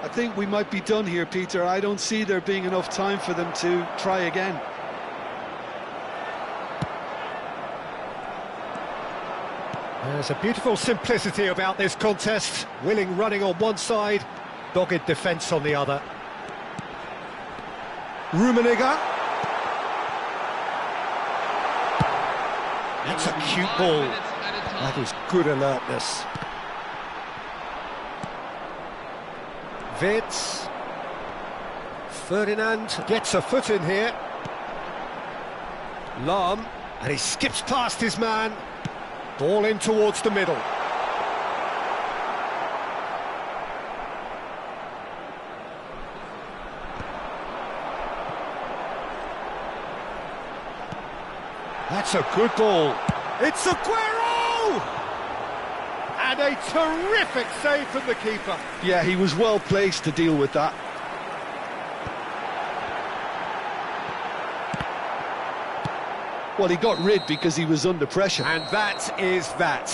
I think we might be done here, Peter. I don't see there being enough time for them to try again. There's a beautiful simplicity about this contest. Willing running on one side, dogged defence on the other. Rummenigge. That's a cute ball. That is good alertness. Vids. Ferdinand gets a foot in here. Lahm, and he skips past his man. Ball in towards the middle. That's a good ball. It's Aguero! And a terrific save from the keeper. Yeah, he was well placed to deal with that. Well, he got rid because he was under pressure. And that is that.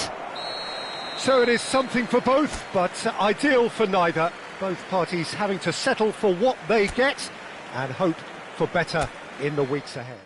So it is something for both, but ideal for neither. Both parties having to settle for what they get and hope for better in the weeks ahead.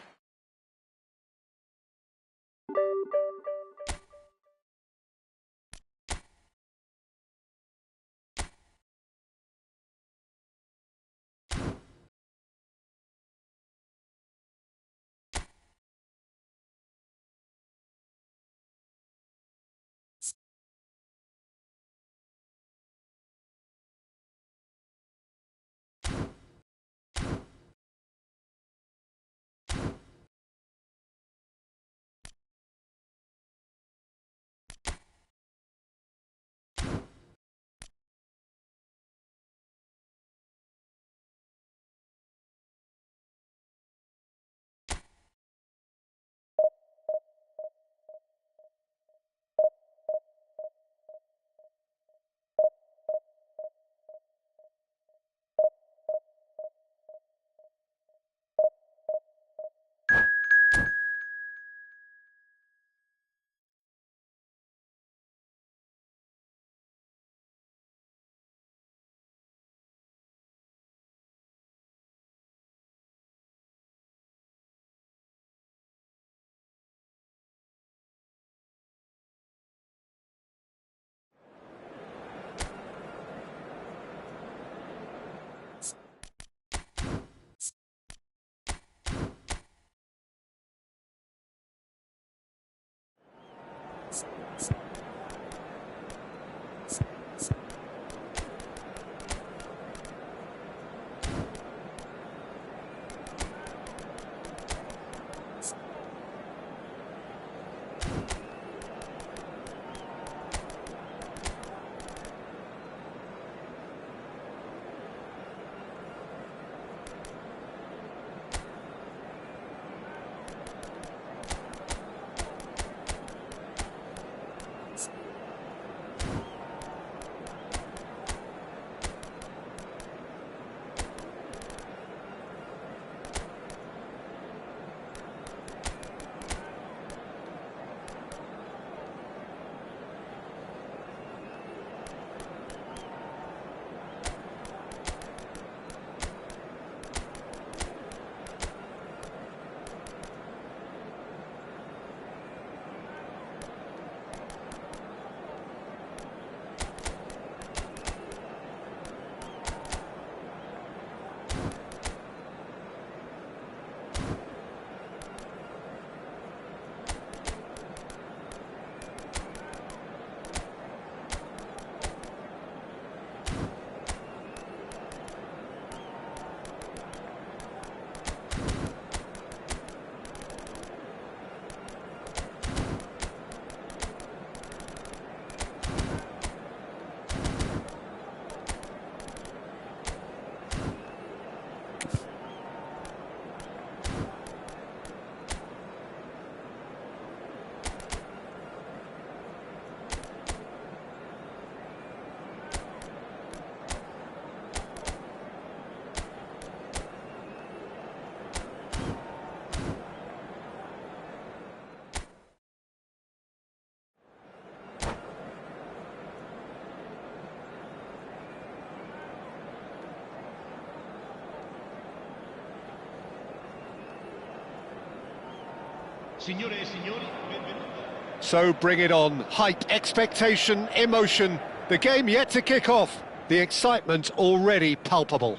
Signore e signori, benvenuti. So bring it on. Hype, expectation, emotion. The game yet to kick off. The excitement already palpable.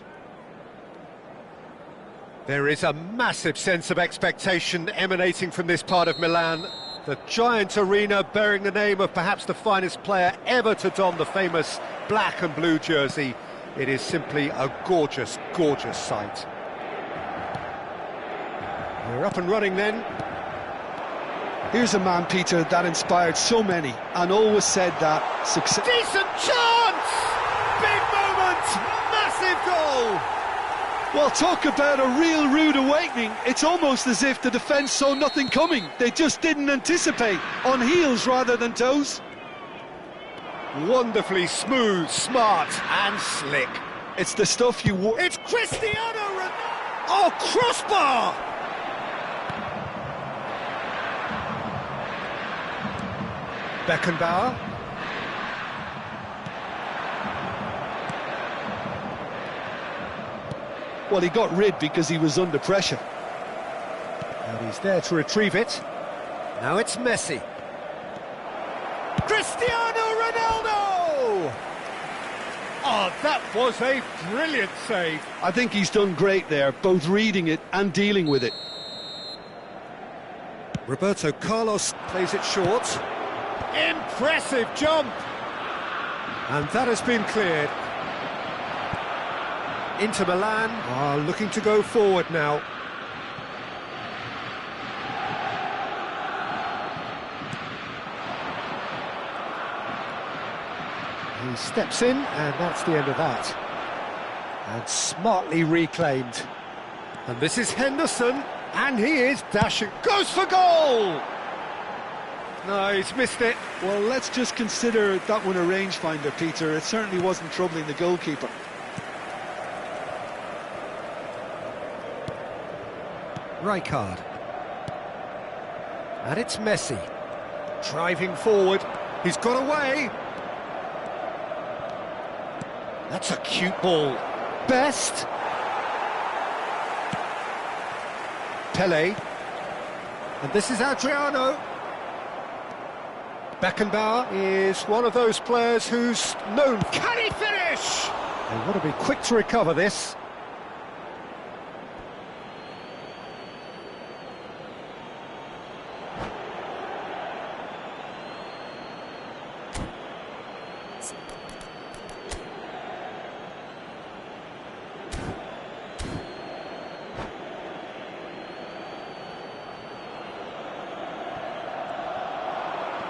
There is a massive sense of expectation emanating from this part of Milan. The giant arena bearing the name of perhaps the finest player ever to don the famous black and blue jersey. It is simply a gorgeous, gorgeous sight. We're up and running then. Here's a man, Peter, that inspired so many and always said that success... Decent chance! Big moment! Massive goal! Well, talk about a real rude awakening. It's almost as if the defence saw nothing coming. They just didn't anticipate, on heels rather than toes. Wonderfully smooth, smart and slick. It's the stuff you... It's Cristiano Ronaldo! Oh, crossbar! Beckenbauer. Well, he got rid because he was under pressure. And he's there to retrieve it. Now it's Messi. Cristiano Ronaldo! Oh, that was a brilliant save. I think he's done great there, both reading it and dealing with it. Roberto Carlos plays it short. Impressive jump! And that has been cleared. Inter Milan are looking to go forward now. He steps in, and that's the end of that. And smartly reclaimed. And this is Henderson, and he is dashing. Goes for goal! No, he's missed it. Well, let's just consider that one a rangefinder, Peter. It certainly wasn't troubling the goalkeeper. Rijkaard. And it's Messi. Driving forward. He's got away. That's a cute ball. Best. Pele. And this is Adriano. Beckenbauer is one of those players who's known. Can he finish? They want to be quick to recover this.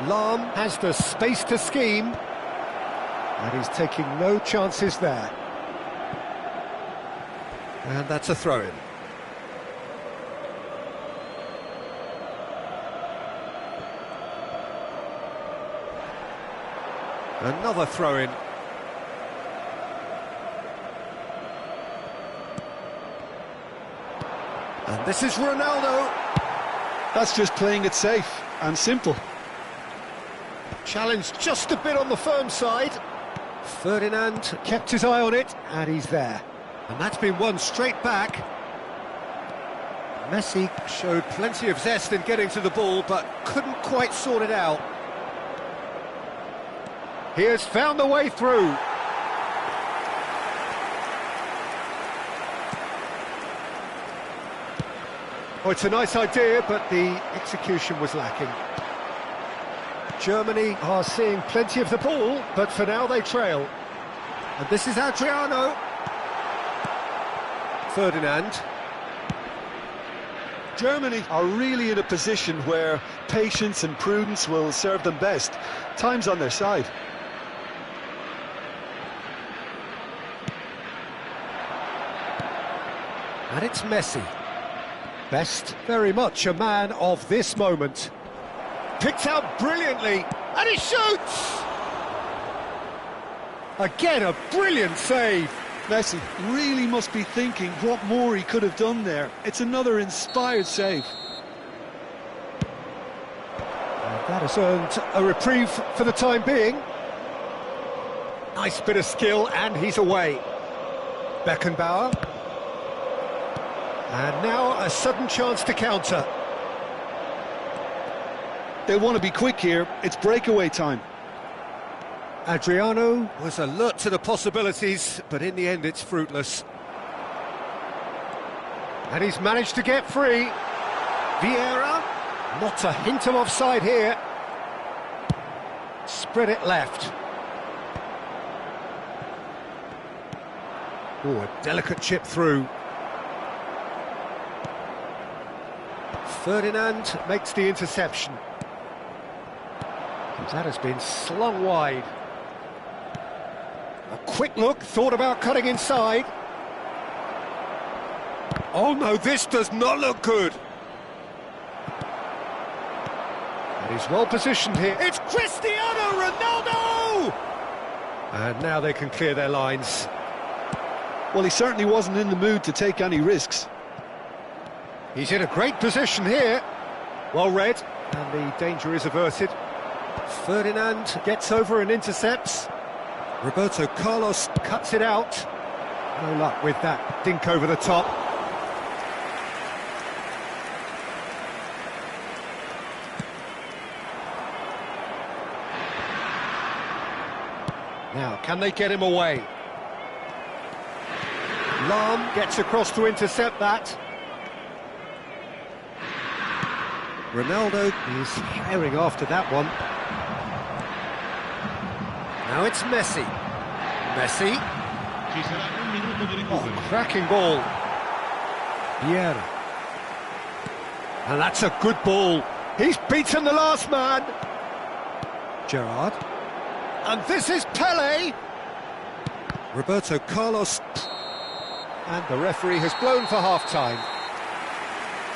Lahm has the space to scheme, and he's taking no chances there. And that's a throw-in. Another throw-in. And this is Ronaldo. That's just playing it safe and simple. Challenged just a bit on the firm side. Ferdinand kept his eye on it, and he's there. And that's been won straight back. Messi showed plenty of zest in getting to the ball, but couldn't quite sort it out. He has found the way through. Oh, it's a nice idea, but the execution was lacking. Germany are seeing plenty of the ball, but for now they trail. And this is Adriano. Ferdinand. Germany are really in a position where patience and prudence will serve them best. Time's on their side. And it's Messi. Best, very much a man of this moment. Picked out brilliantly, and he shoots! Again, a brilliant save. Messi really must be thinking what more he could have done there. It's another inspired save. And that has earned a reprieve for the time being. Nice bit of skill, and he's away. Beckenbauer. And now a sudden chance to counter. They want to be quick here. It's breakaway time. Adriano was alert to the possibilities, but in the end it's fruitless. And he's managed to get free. Vieira, not a hint of offside here. Spread it left. Oh, a delicate chip through. Ferdinand makes the interception. That has been slung wide. A quick look, thought about cutting inside. Oh no, this does not look good. And he's well positioned here. It's Cristiano Ronaldo! And now they can clear their lines. Well, he certainly wasn't in the mood to take any risks. He's in a great position here. Well read, and the danger is averted. Ferdinand gets over and intercepts. Roberto Carlos cuts it out. No luck with that dink over the top. Now, can they get him away? Lahm gets across to intercept that. Ronaldo is herring after that one. Now it's Messi. Messi. Ci sarà un minuto di Oh, recupero. cracking ball. Vieira. And that's a good ball. He's beaten the last man. Gerrard. And this is Pele. Roberto Carlos. And the referee has blown for half-time.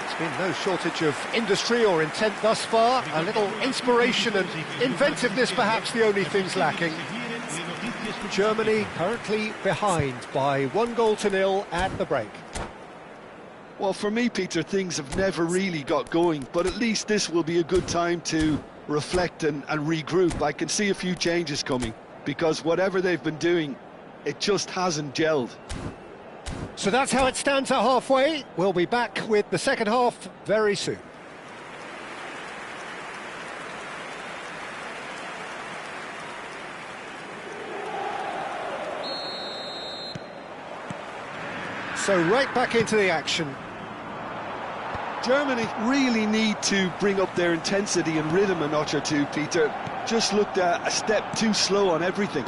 There's been no shortage of industry or intent thus far. A little inspiration and inventiveness perhaps the only things lacking. Germany currently behind by 1-0 at the break. Well, for me, Peter, things have never really got going, but at least this will be a good time to reflect and regroup. I can see a few changes coming, because whatever they've been doing, it just hasn't gelled. So that's how it stands at halfway. We'll be back with the second half very soon. So right back into the action. Germany really need to bring up their intensity and rhythm a notch or two, Peter. Just looked a step too slow on everything.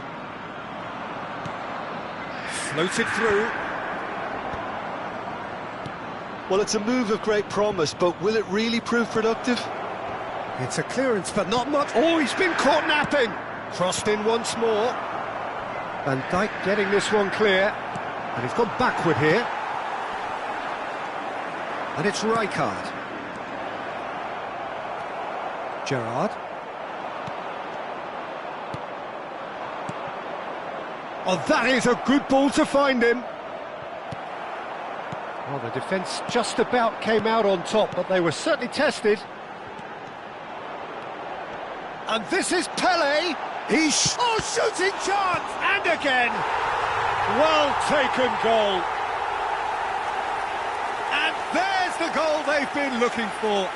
Floated through. Well, it's a move of great promise, but will it really prove productive? It's a clearance, but not much. Oh, he's been caught napping. Crossed in once more. Van Dijk getting this one clear. And he's gone backward here. And it's Rijkaard. Gerrard. Oh, that is a good ball to find him. Well, the defence just about came out on top, but they were certainly tested. And this is Pele. He's... Oh, shooting chance! And again! Well taken goal. And there's the goal they've been looking for.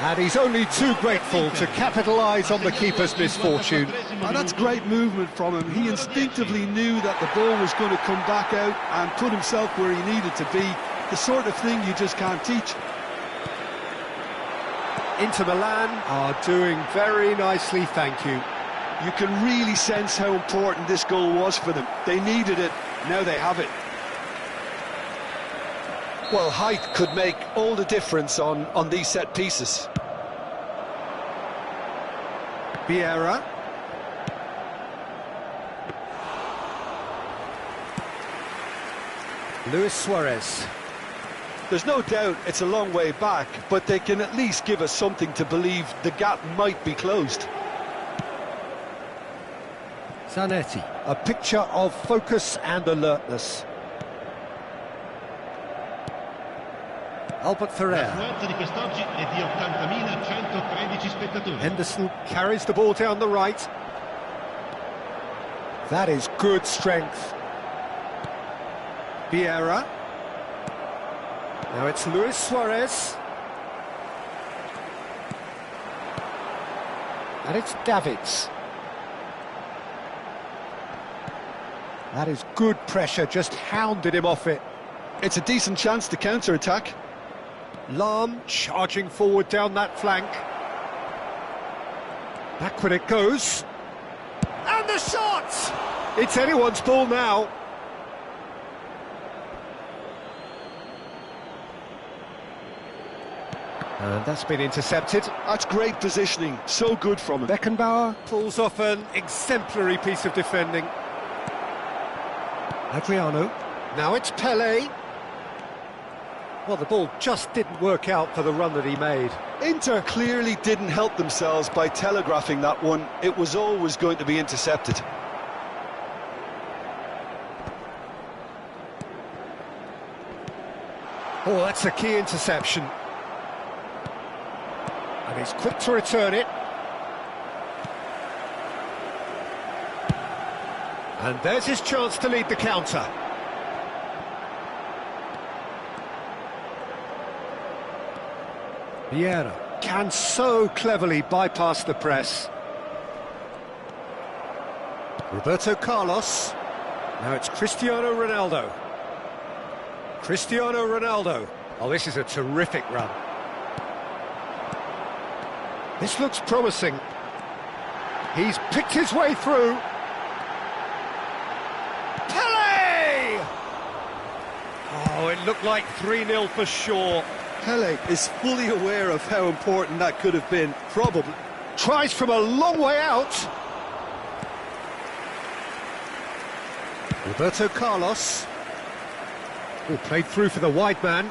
And he's only too grateful to capitalise on the keeper's misfortune. And that's great movement from him. He instinctively knew that the ball was going to come back out and put himself where he needed to be. The sort of thing you just can't teach. Inter Milan are doing very nicely, thank you. You can really sense how important this goal was for them. They needed it, now they have it. Well, height could make all the difference on these set pieces. Vieira. Luis Suarez. There's no doubt it's a long way back, but they can at least give us something to believe the gap might be closed. Zanetti, a picture of focus and alertness. Albert Ferrer. L'affluenza di quest'oggi è di 80.113 spettatori. Henderson carries the ball down the right. That is good strength. Vieira. Now it's Luis Suarez. And it's Davids. That is good pressure, just hounded him off it. It's a decent chance to counter-attack. Lahm charging forward down that flank. Backward it goes. And the shot! It's anyone's ball now. And that's been intercepted. That's great positioning, so good from him. Beckenbauer pulls off an exemplary piece of defending. Adriano. Now it's Pelé. Well, the ball just didn't work out for the run that he made. Inter clearly didn't help themselves by telegraphing that one. It was always going to be intercepted. Oh, that's a key interception. And he's quick to return it. And there's his chance to lead the counter. Vieira can so cleverly bypass the press. Roberto Carlos. Now it's Cristiano Ronaldo. Cristiano Ronaldo. Oh, this is a terrific run. This looks promising. He's picked his way through. Pelé! Oh, it looked like 3-0 for sure. Pelé is fully aware of how important that could have been, probably. Tries from a long way out. Roberto Carlos. Oh, played through for the wide man.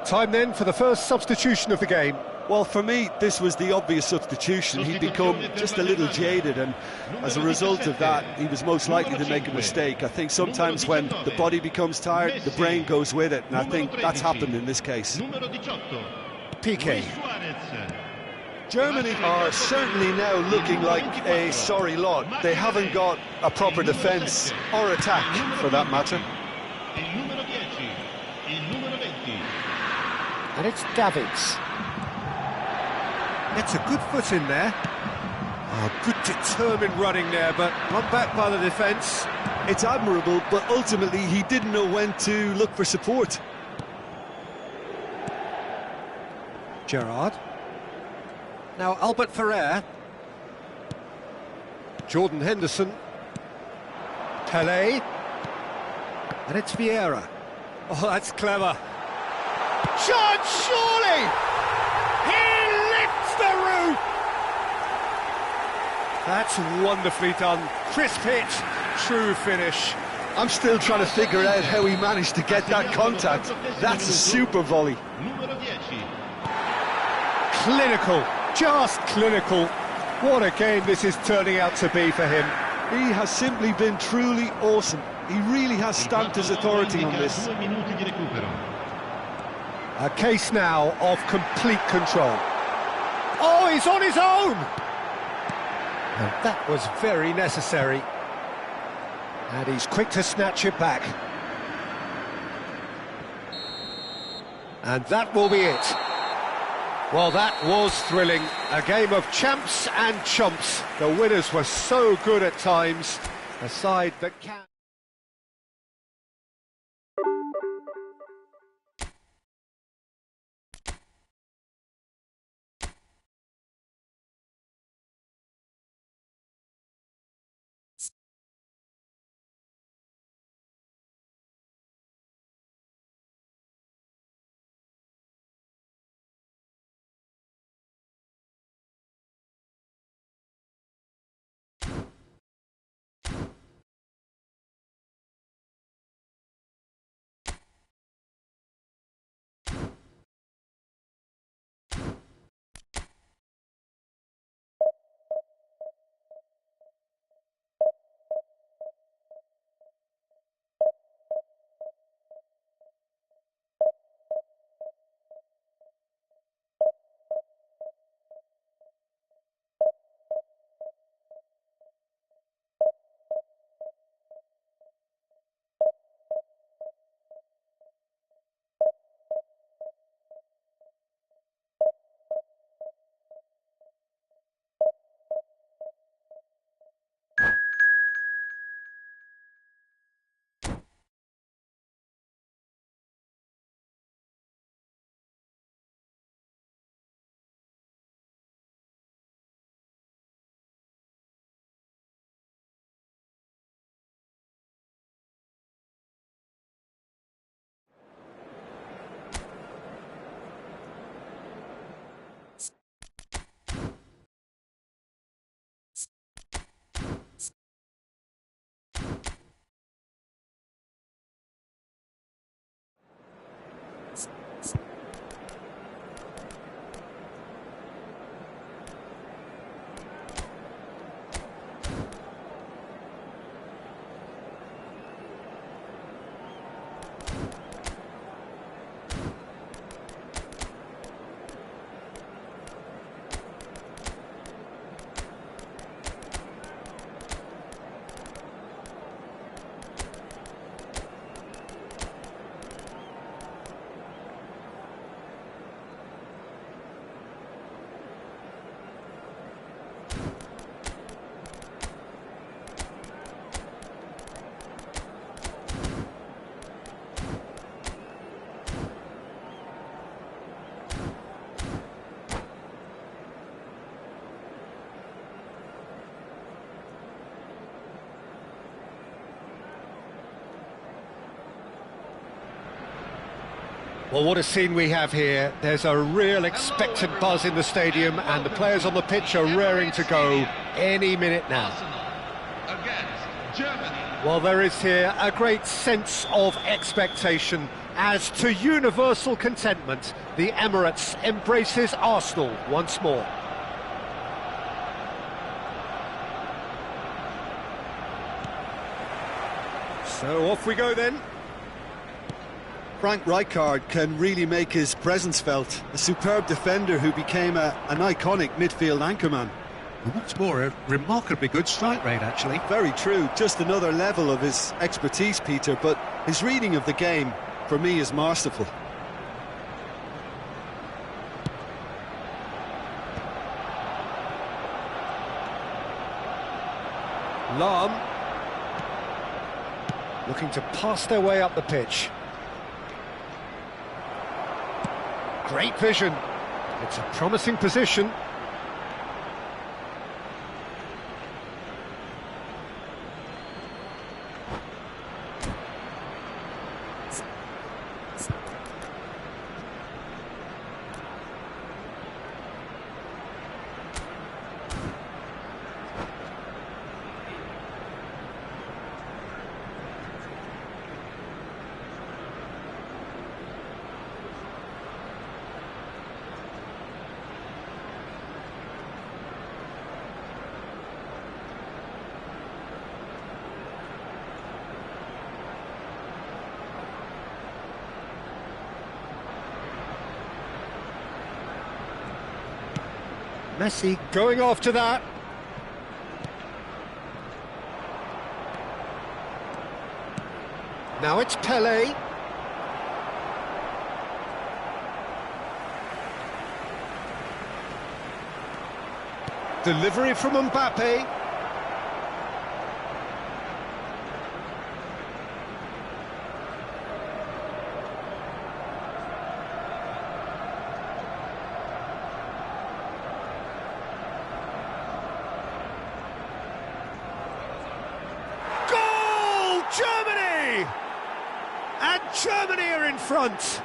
Time then for the first substitution of the game. Well, for me, this was the obvious substitution. He'd become just a little jaded, and as a result of that, he was most likely to make a mistake. I think sometimes when the body becomes tired, the brain goes with it, and I think that's happened in this case. Piqué. Germany are certainly now looking like a sorry lot. They haven't got a proper defence or attack, for that matter. And it's Davids. Gets a good foot in there. Oh, good determined running there, but run back by the defence. It's admirable, but ultimately he didn't know when to look for support. Gerrard. Now Albert Ferrer. Jordan Henderson. Pelé. And it's Vieira. Oh, that's clever. Shot, surely! He lifts the roof! That's wonderfully done. Crisp hit, true finish. I'm still trying to figure out how he managed to get that contact. That's a super volley. Clinical, just clinical. What a game this is turning out to be for him. He has simply been truly awesome. He really has stamped his authority on this. 2 minuti di recupero. A case now of complete control. Oh, he's on his own! And that was very necessary. And he's quick to snatch it back. And that will be it. Well, that was thrilling. A game of champs and chumps. The winners were so good at times. A side that can... Well, what a scene we have here. There's a real expectant buzz in the stadium, and the players on the pitch are raring to go any minute now. Against Germany. Well, there is here a great sense of expectation. As to universal contentment, the Emirates embraces Arsenal once more. So off we go then. Frank Rijkaard can really make his presence felt. A superb defender who became an iconic midfield anchorman. And what's more, a remarkably good strike rate, actually. Very true, just another level of his expertise, Peter, but his reading of the game, for me, is masterful. Lahm looking to pass their way up the pitch. Great vision. It's a promising position. Messi going after that. Now it's Pele. Delivery from Mbappe. Goal! Germany! And Germany are in front.